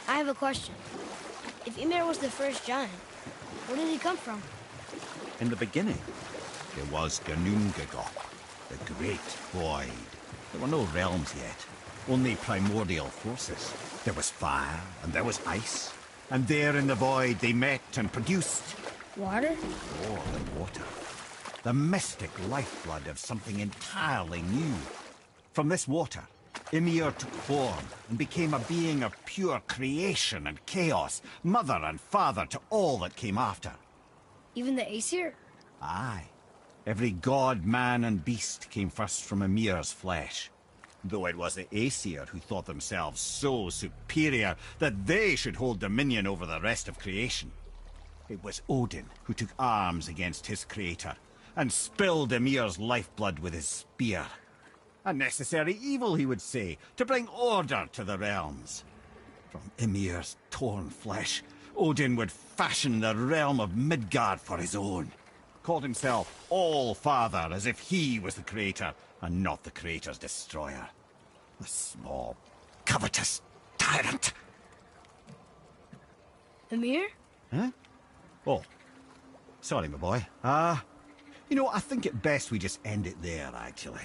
I have a question. If Ymir was the first giant, where did he come from? In the beginning, there was Ginnungagap, the Great Void. There were no realms yet, only primordial forces. There was fire, and there was ice. And there in the void they met and produced... Water? More than water. The mystic lifeblood of something entirely new. From this water, Ymir took form and became a being of pure creation and chaos, mother and father to all that came after. Even the Aesir? Aye. Every god, man, and beast came first from Ymir's flesh. Though it was the Aesir who thought themselves so superior that they should hold dominion over the rest of creation. It was Odin who took arms against his creator and spilled Ymir's lifeblood with his spear. A necessary evil, he would say, to bring order to the realms. From Ymir's torn flesh, Odin would fashion the realm of Midgard for his own. Called himself All-Father, as if he was the creator and not the creator's destroyer. The small, covetous tyrant. Ymir? Huh? Oh. Sorry, my boy. You know, I think it best we just end it there, actually.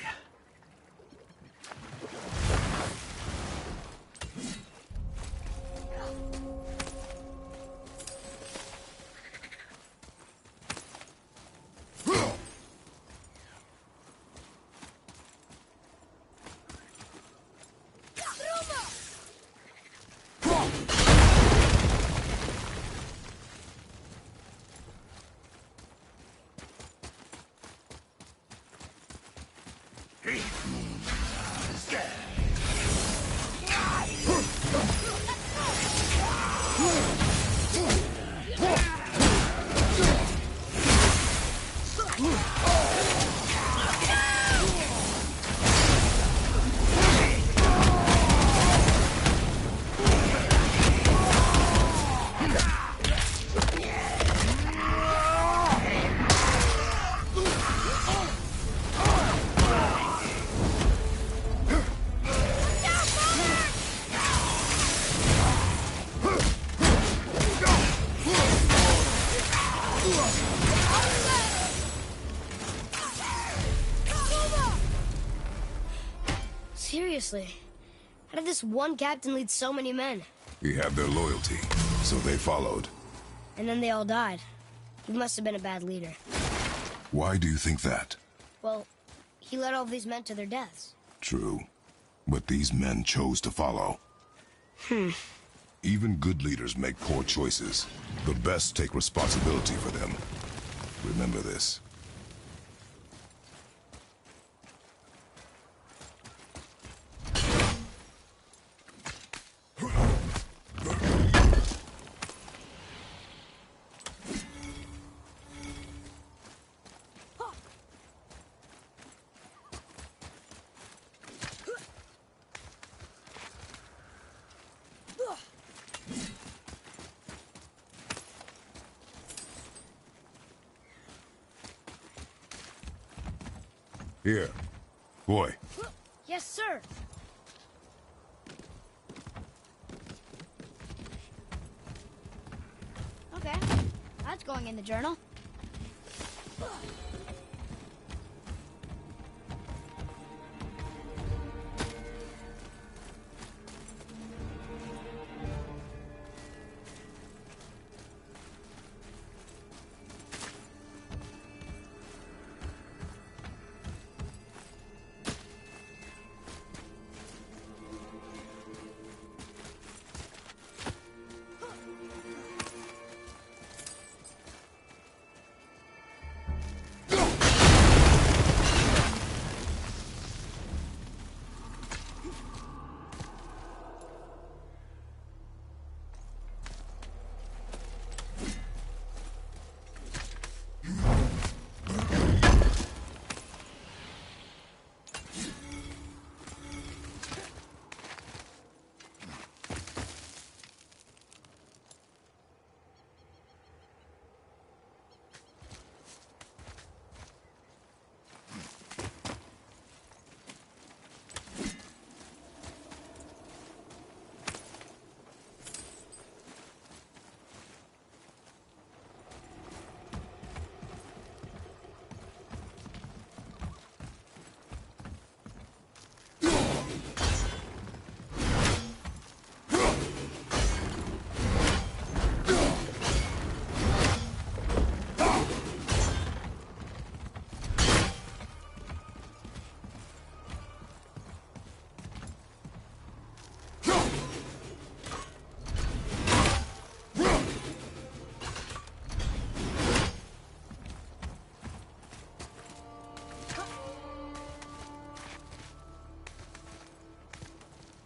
Seriously, how did this one captain lead so many men? He had their loyalty, so they followed. And then they all died. He must have been a bad leader. Why do you think that? Well, he led all these men to their deaths. True. But these men chose to follow. Even good leaders make poor choices. The best take responsibility for them. Remember this. Here. Boy. Yes, sir. Okay, that's going in the journal.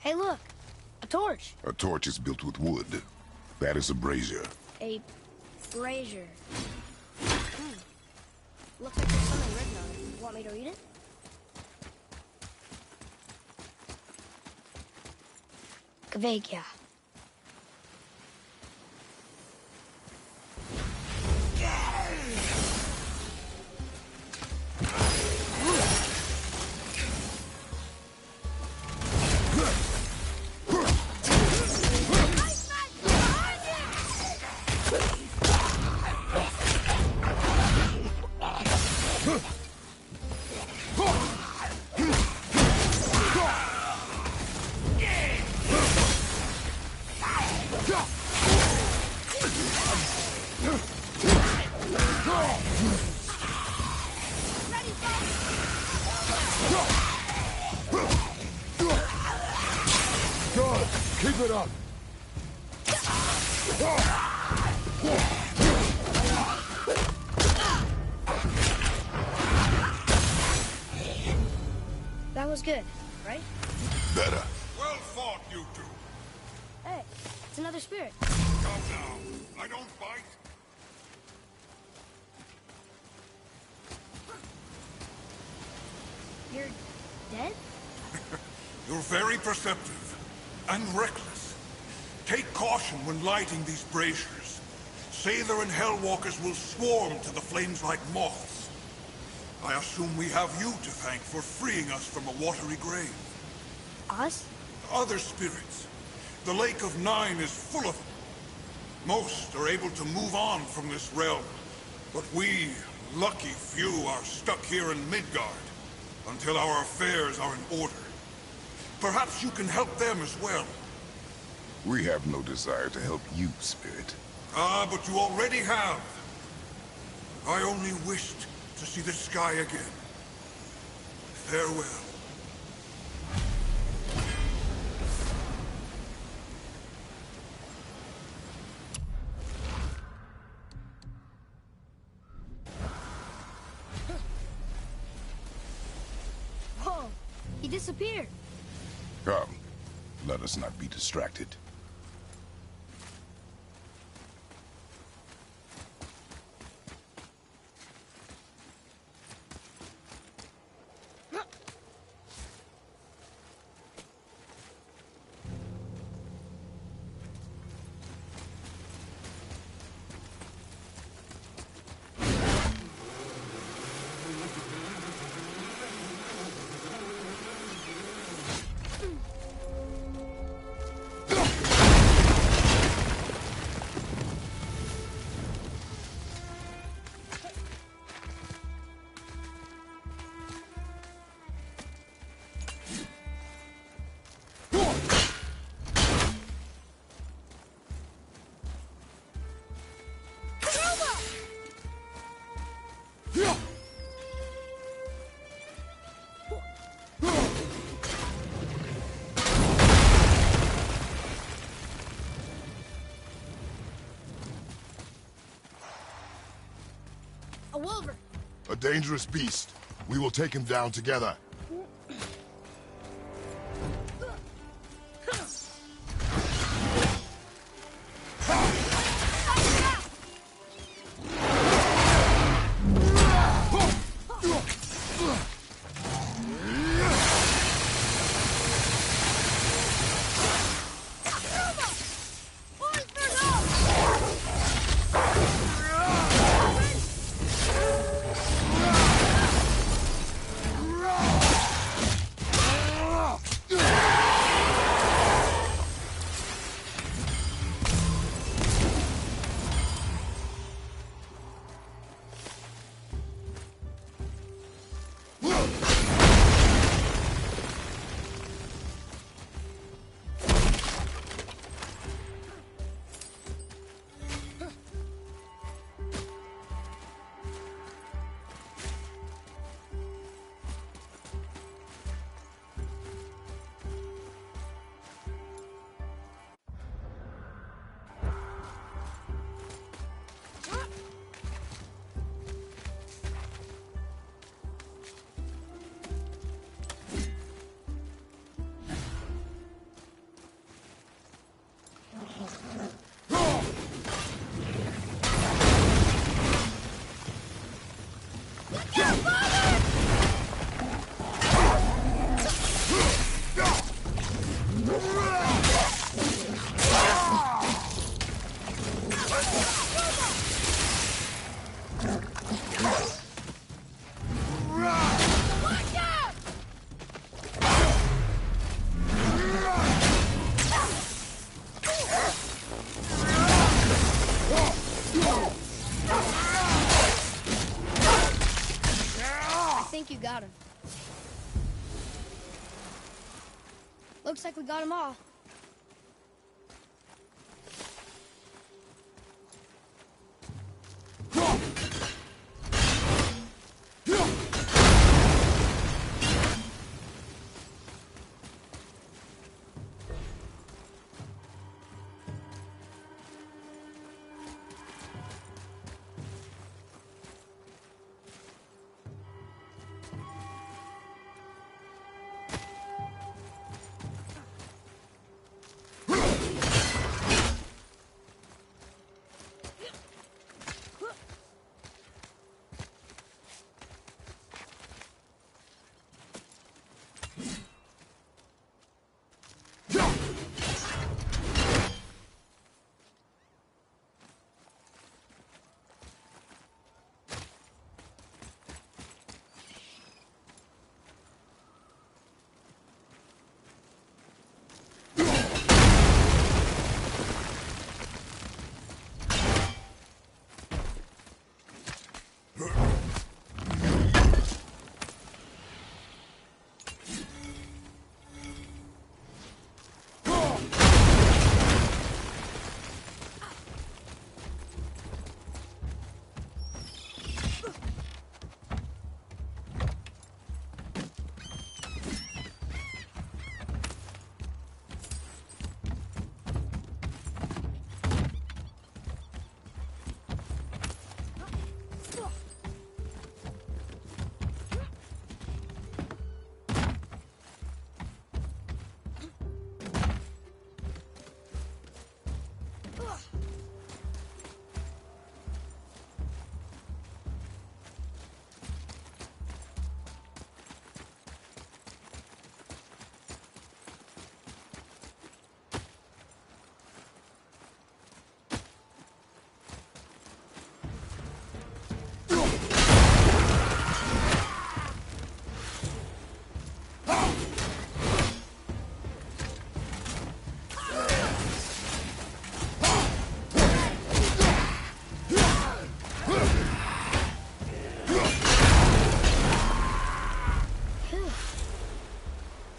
Hey, look. A torch. A torch is built with wood. That is a brazier. A brazier. Looks like there's something written on it. Want me to read it? Kvekia. Good. Keep it up. That was good, right? Better. Well fought, you two. Hey, it's another spirit. Come now. I don't bite. You're dead? You're very perceptive and reckless. Take caution when lighting these braziers. Sather and Hellwalkers will swarm to the flames like moths. I assume we have you to thank for freeing us from a watery grave. Us? Other spirits. The Lake of Nine is full of them. Most are able to move on from this realm, but we, lucky few, are stuck here in Midgard until our affairs are in order. Perhaps you can help them as well. We have no desire to help you, Spirit. Ah, but you already have. I only wished to see the sky again. Farewell. Whoa, he disappeared. Come, let us not be distracted. A wolver. A dangerous beast. We will take him down together. think you got him? Looks like we got them all.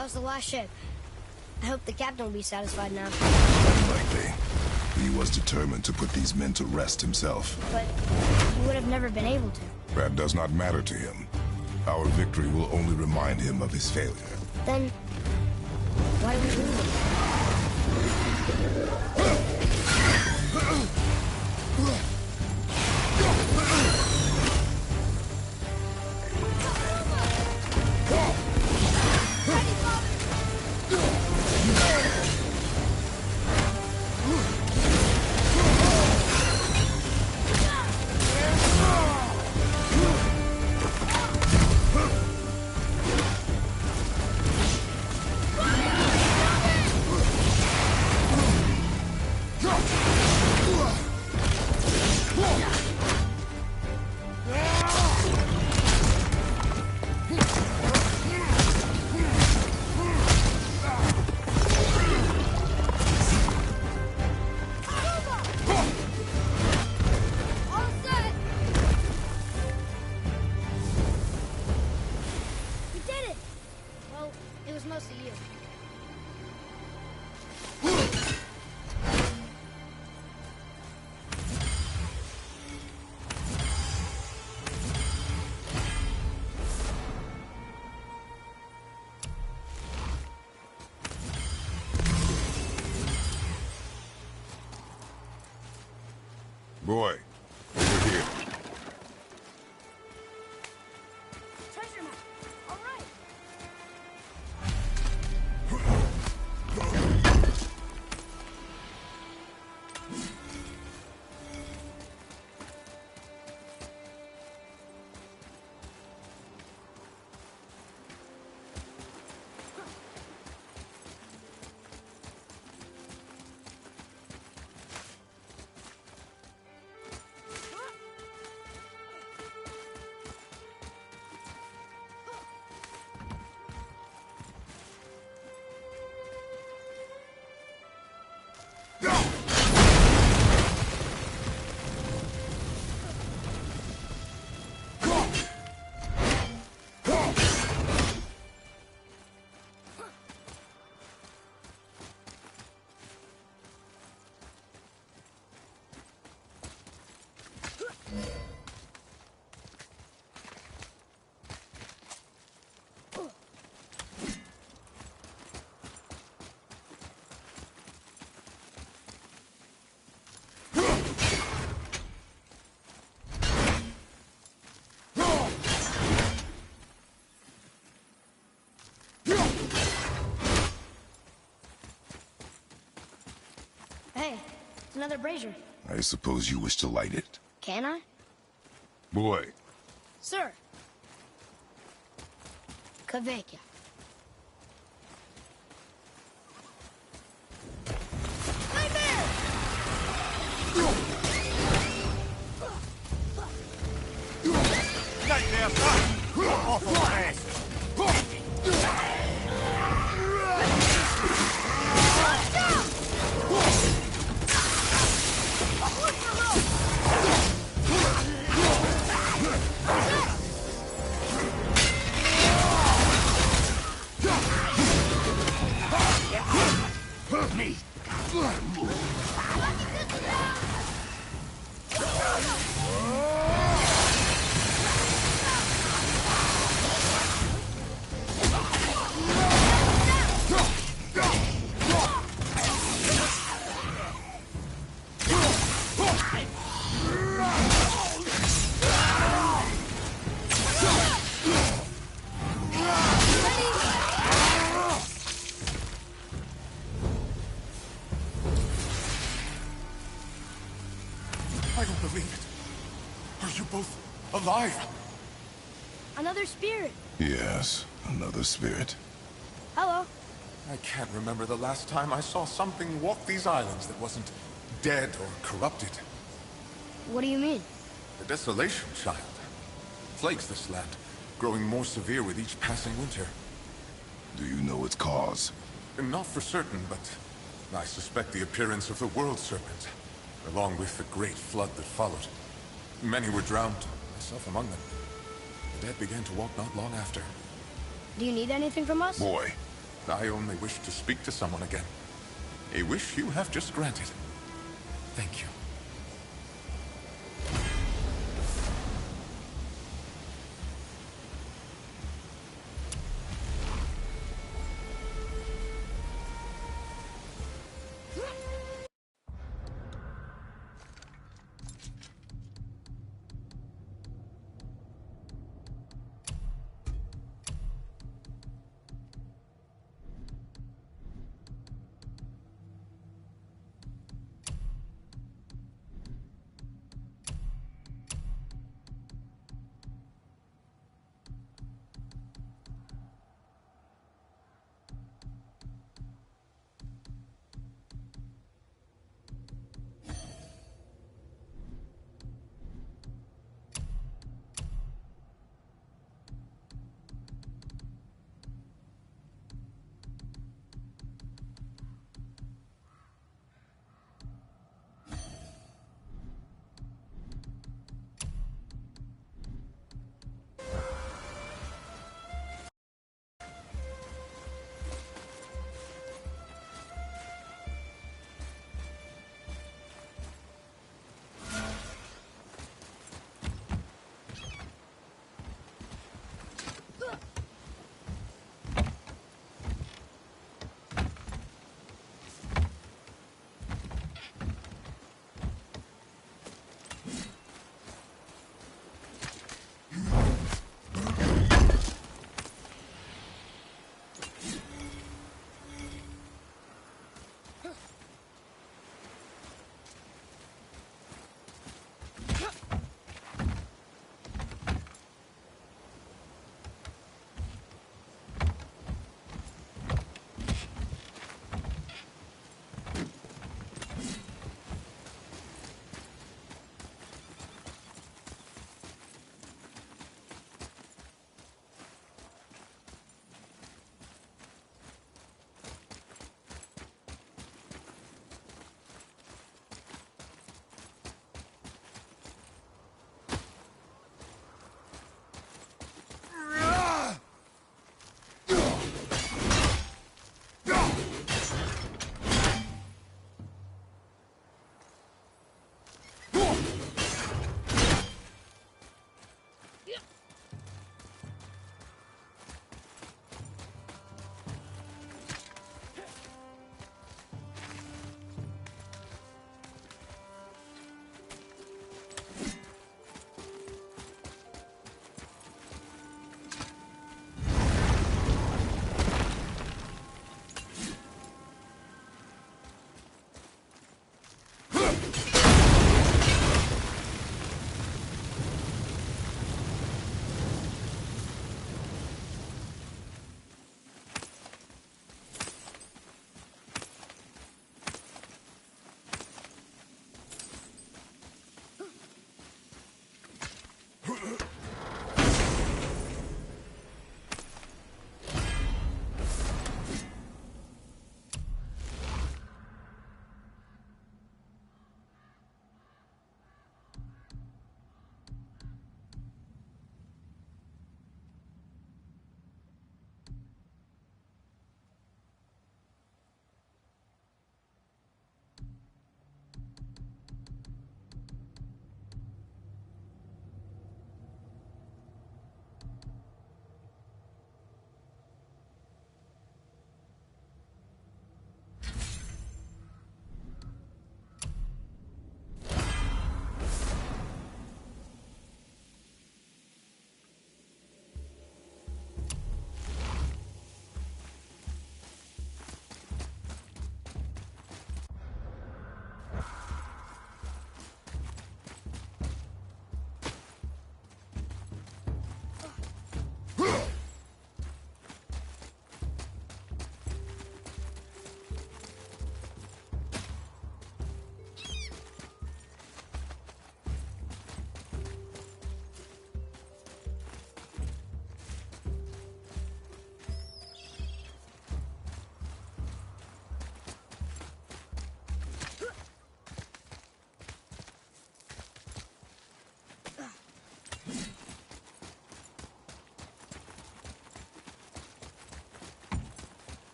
That was the last ship. I hope the captain will be satisfied now. Unlikely. He was determined to put these men to rest himself. But he would have never been able to. That does not matter to him. Our victory will only remind him of his failure. Then, why do we lose him? Boy, over here. Treasure map. All right. another brazier. I suppose you wish to light it. Can I? Boy. Sir. Kavekya. Nightmare, son! Awful rest! Me. I don't believe it. Are you both alive? Another spirit. Yes, another spirit. Hello. I can't remember the last time I saw something walk these islands that wasn't dead or corrupted. What do you mean? The desolation, child. Plagues this land, growing more severe with each passing winter. Do you know its cause? Not for certain, but I suspect the appearance of the World Serpent, along with the great flood that followed. Many were drowned, myself among them. The dead began to walk not long after. Do you need anything from us? Boy, I only wish to speak to someone again. A wish you have just granted. Thank you.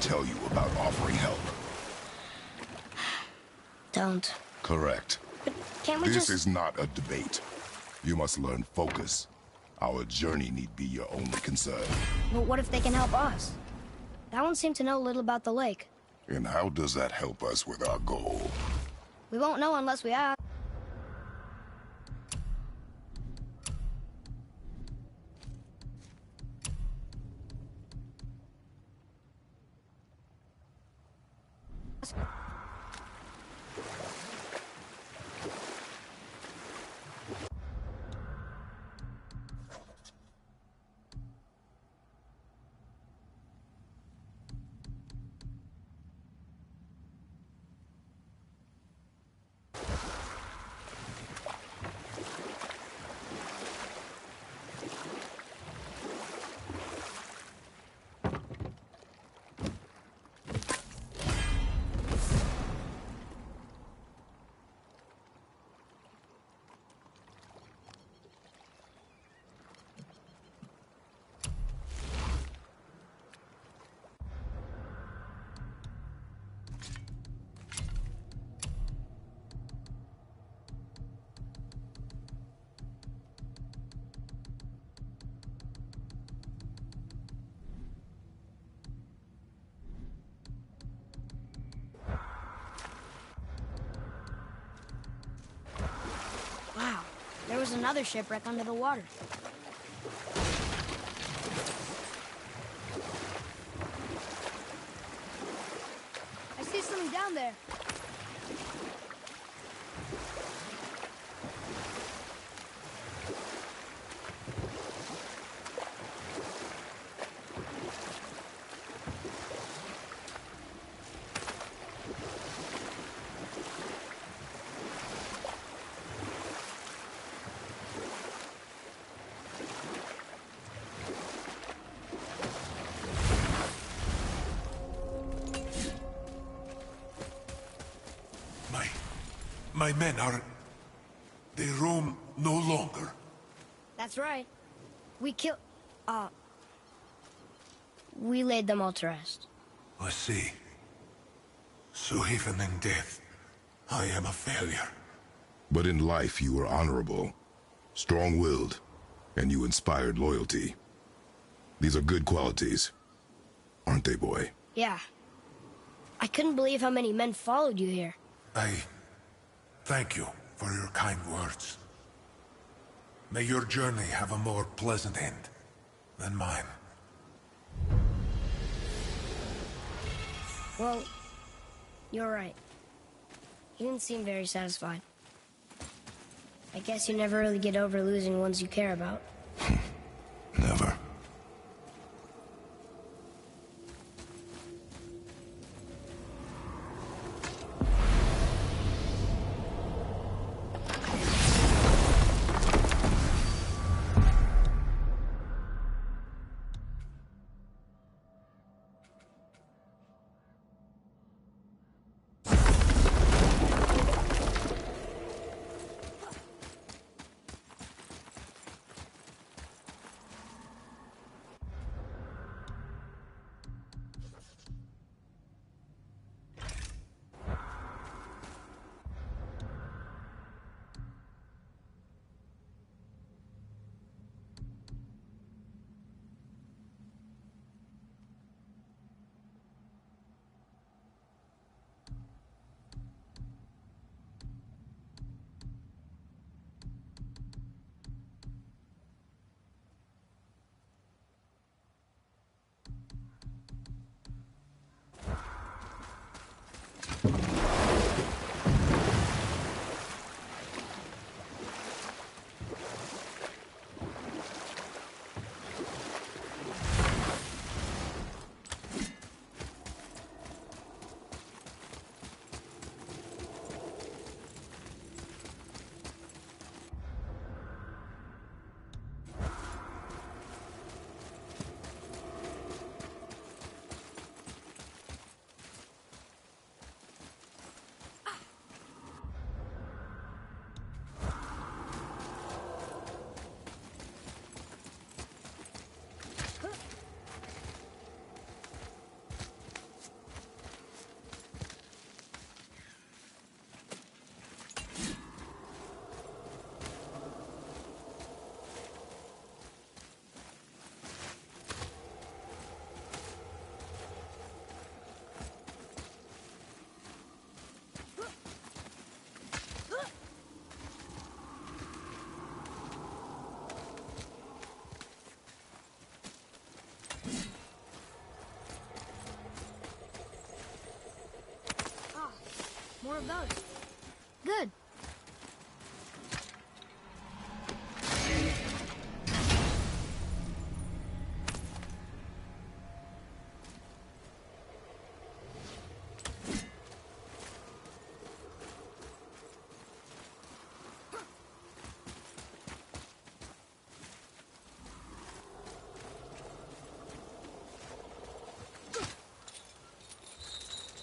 tell you about offering help? Don't. Correct. But can't we This just... is not a debate. You must learn focus. Our journey need be your only concern. But what if they can help us? That one seemed to know little about the lake. And how does that help us with our goal? We won't know unless we ask. Wow, there was another shipwreck under the water. I see something down there. My men are... They roam no longer. That's right. We killed... we laid them all to rest. I see. So even in death, I am a failure. But in life you were honorable, strong-willed, and you inspired loyalty. These are good qualities, aren't they, boy? Yeah. I couldn't believe how many men followed you here. I thank you for your kind words. May your journey have a more pleasant end than mine. Well, you're right. You didn't seem very satisfied. I guess you never really get over losing ones you care about. Never. More of those. Good.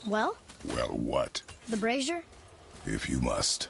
Well? Well, what? The brazier? If you must.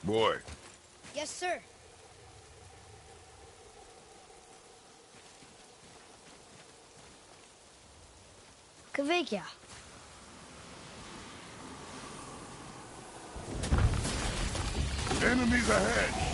Boy. Yes, sir. Kvekia. Enemies ahead!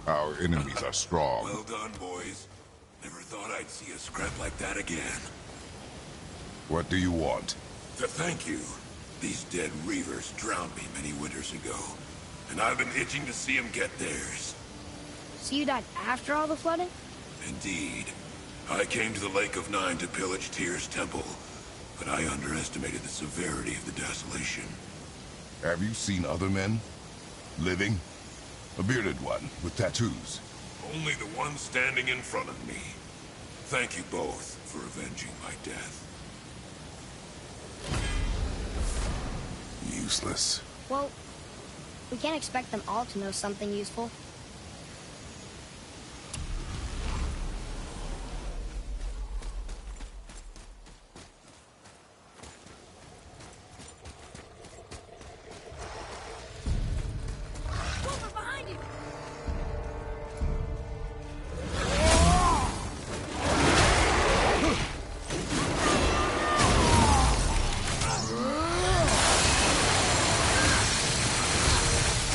Our enemies are strong. Well done, boys. Never thought I'd see a scrap like that again. What do you want? To thank you. These dead Reavers drowned me many winters ago, and I've been itching to see them get theirs. So you died after all the flooding? Indeed. I came to the Lake of Nine to pillage Tyr's temple, but I underestimated the severity of the desolation. Have you seen other men? Living? A bearded one with tattoos? Only the one standing in front of me. Thank you both for avenging my death. Useless. Well, we can't expect them all to know something useful.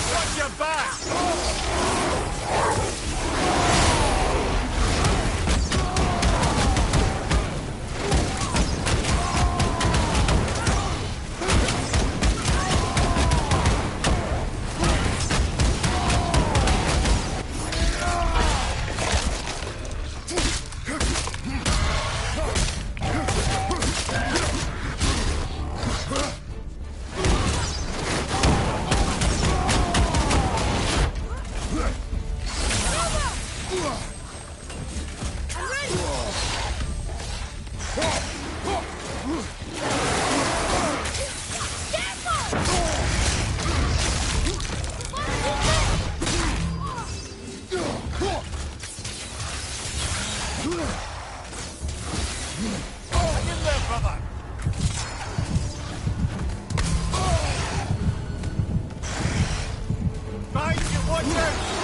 Watch your back! in there, brother! Guys, you watch out!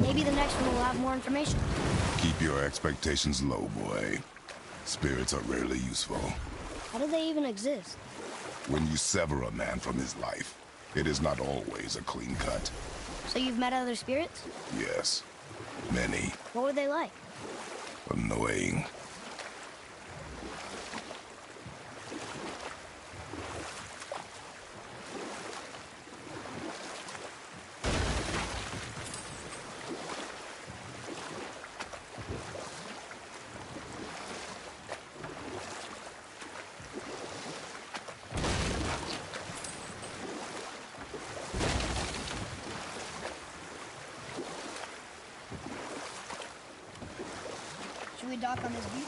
Maybe the next one will have more information. Keep your expectations low, boy. Spirits are rarely useful. How do they even exist? When you sever a man from his life, it is not always a clean cut. So you've met other spirits? Yes. Many. What were they like? Annoying. Should we dock on this beach?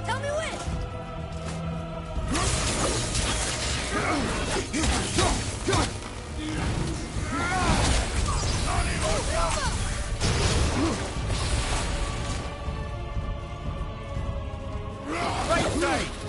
Tell me when! Right side!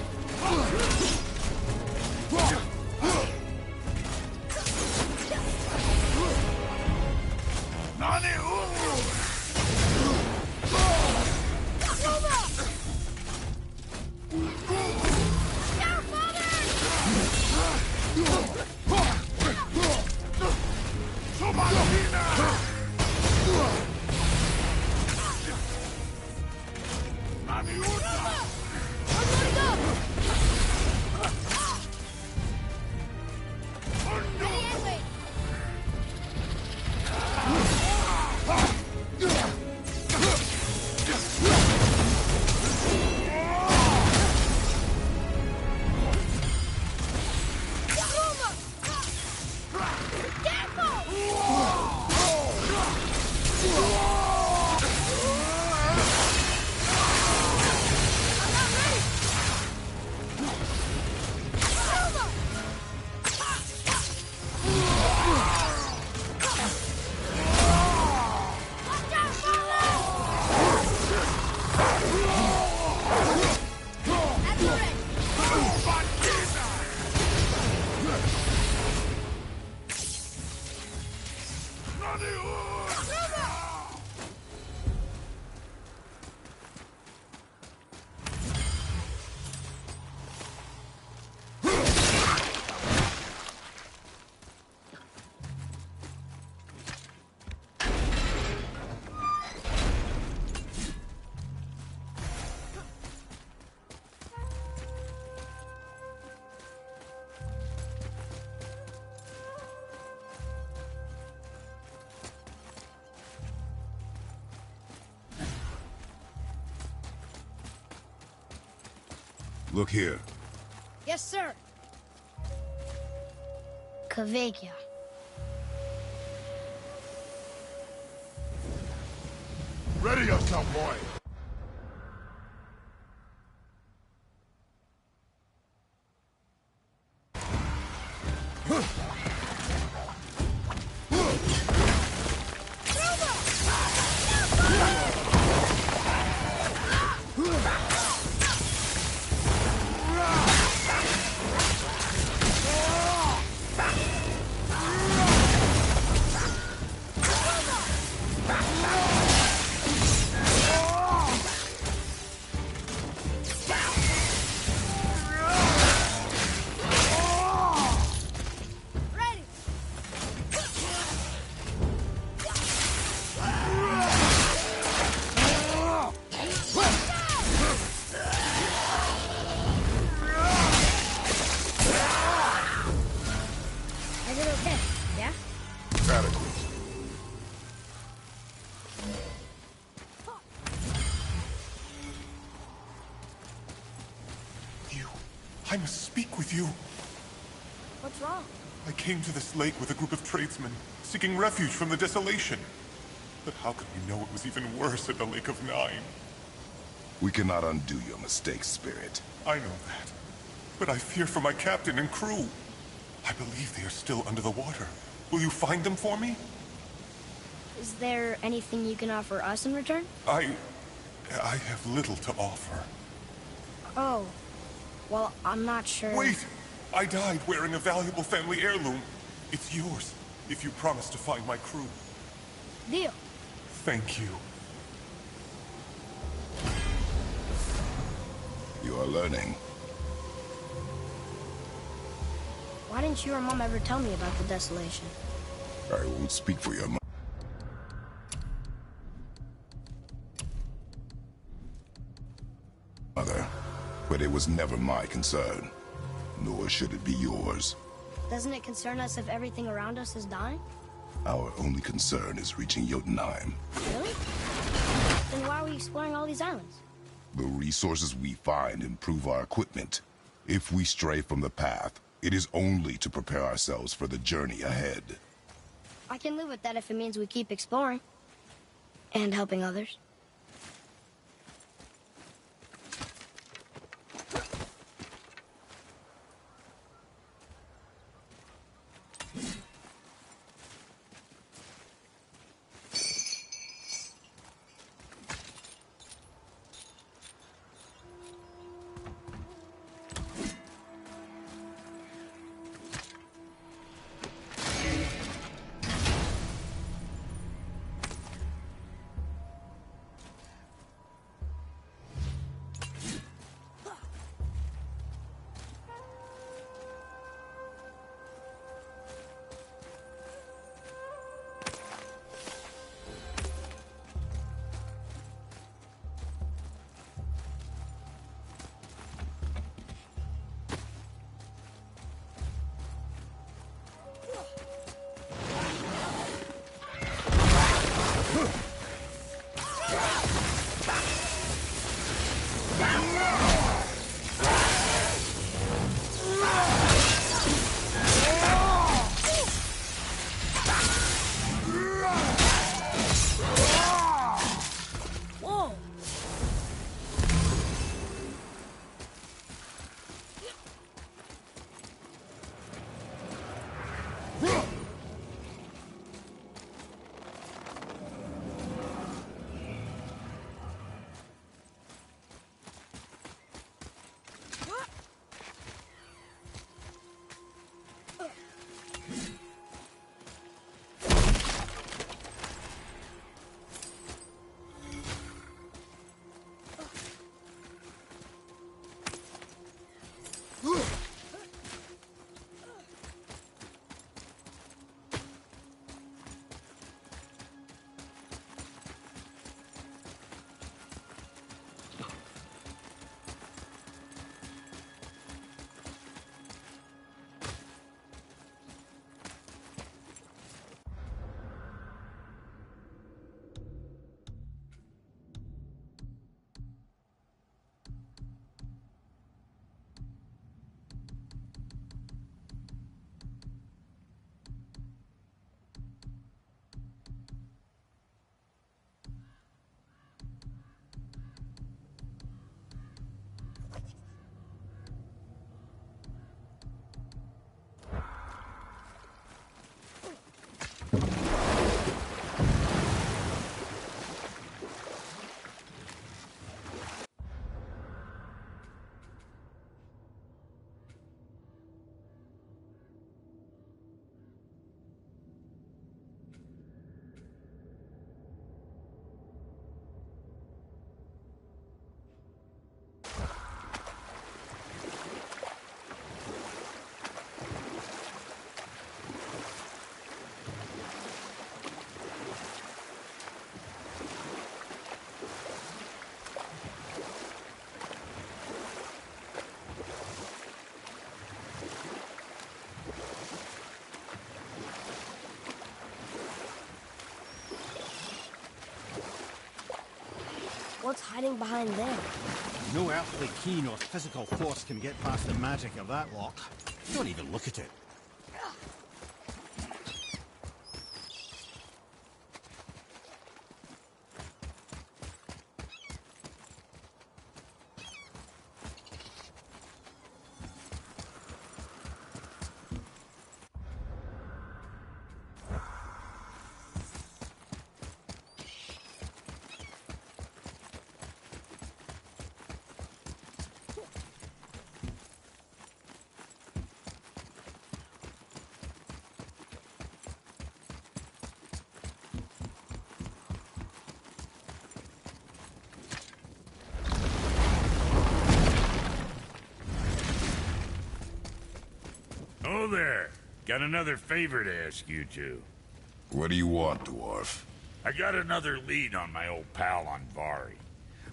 Look here. Yes, sir. Kvekia. Ready yourself, boy! I must speak with you. What's wrong? I came to this lake with a group of tradesmen, seeking refuge from the desolation. But how could we know it was even worse at the Lake of Nine? We cannot undo your mistakes, Spirit. I know that. But I fear for my captain and crew. I believe they are still under the water. Will you find them for me? Is there anything you can offer us in return? I have little to offer. Oh. Well, I'm not sure. Wait! I died wearing a valuable family heirloom. It's yours, if you promise to find my crew. Deal. Thank you. You are learning. Why didn't you or Mom ever tell me about the desolation? I won't speak for your mother, but it was never my concern. Nor should it be yours. Doesn't it concern us if everything around us is dying? Our only concern is reaching Jotunheim. Really? Then why are we exploring all these islands? The resources we find improve our equipment. If we stray from the path, it is only to prepare ourselves for the journey ahead. I can live with that if it means we keep exploring. And helping others. What's hiding behind there? No earthly key nor physical force can get past the magic of that lock. Don't even look at it. Oh there. Got another favor to ask you two. What do you want, dwarf? I got another lead on my old pal Andvari.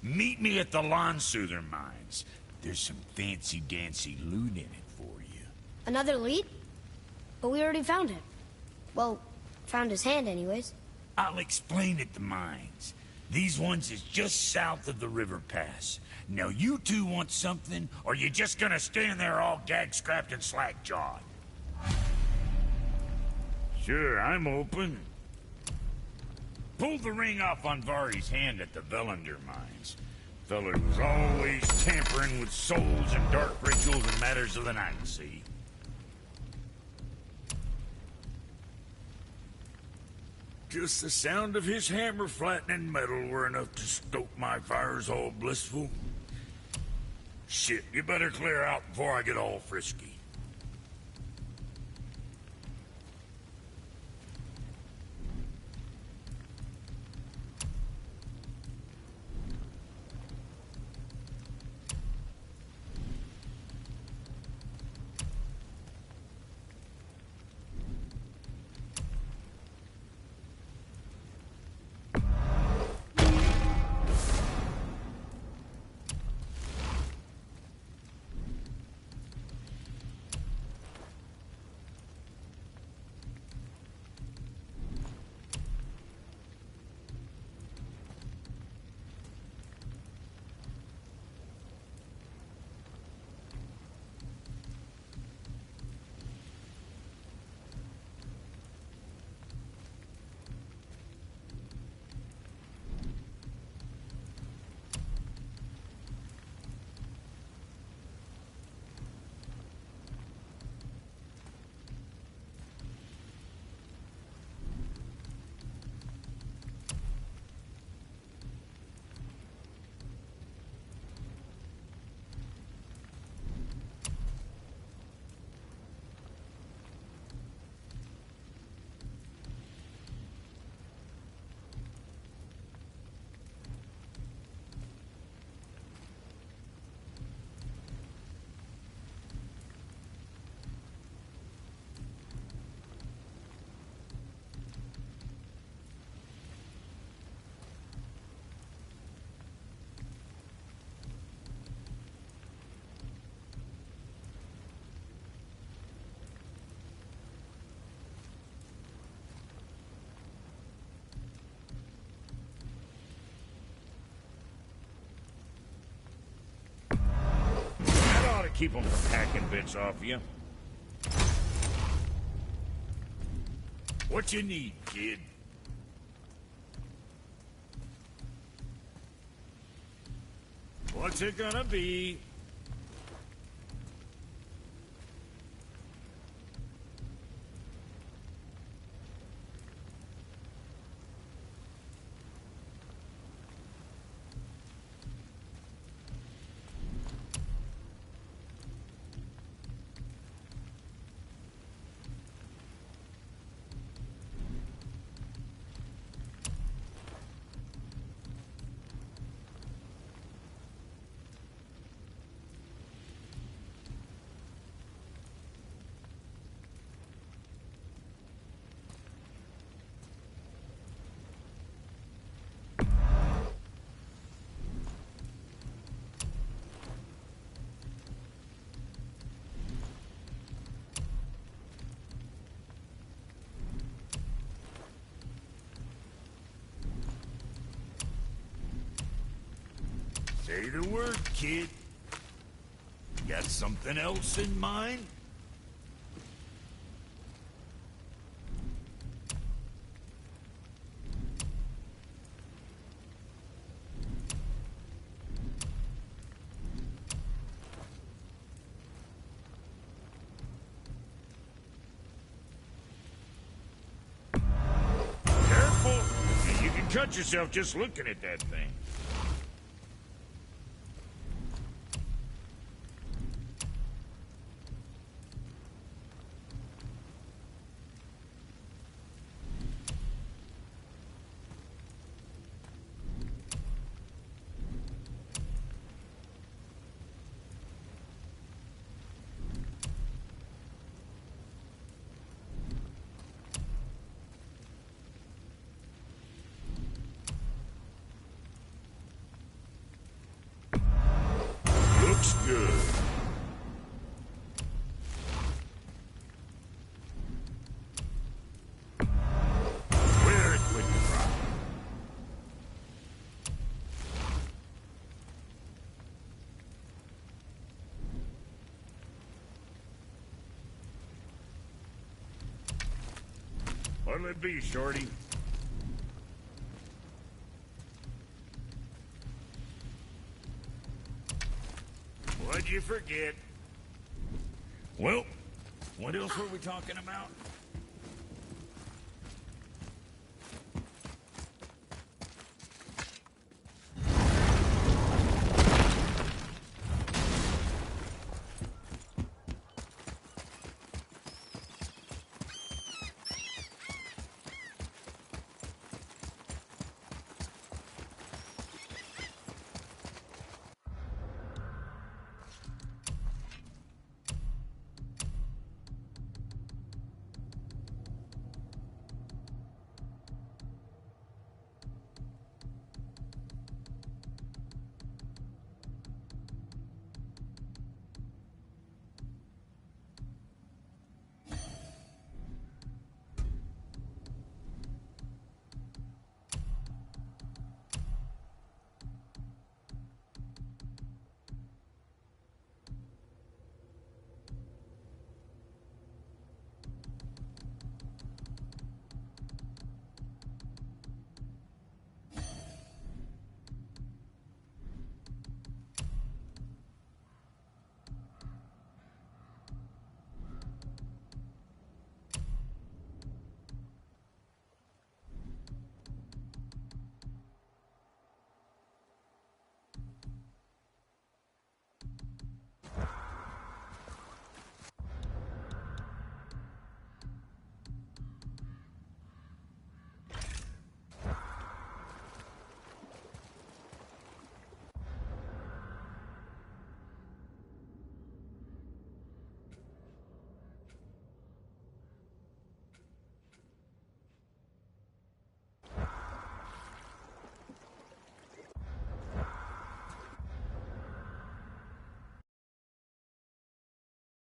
Meet me at the Lawn-Soother Mines. There's some fancy-dancy loot in it for you. Another lead? But we already found him. Well, found his hand anyways. I'll explain at the mines. These ones is just south of the river pass. Now you two want something, or you just gonna stand there all gag-scrapped and slack-jawed? Sure, I'm open. Pulled the ring off on Vari's hand at the Velander mines. Feller was always tampering with souls and dark rituals and matters of the night, see? Just the sound of his hammer flattening metal were enough to stoke my fires all blissful. Shit, you better clear out before I get all frisky. Keep them from hacking bits off you. What you need, kid? What's it gonna be? Say the word, kid. Got something else in mind? Careful! You can cut yourself just looking at that thing. Looks good. Where it went from. What'll it be, Shorty? What'd you forget? Well, what else were we talking about?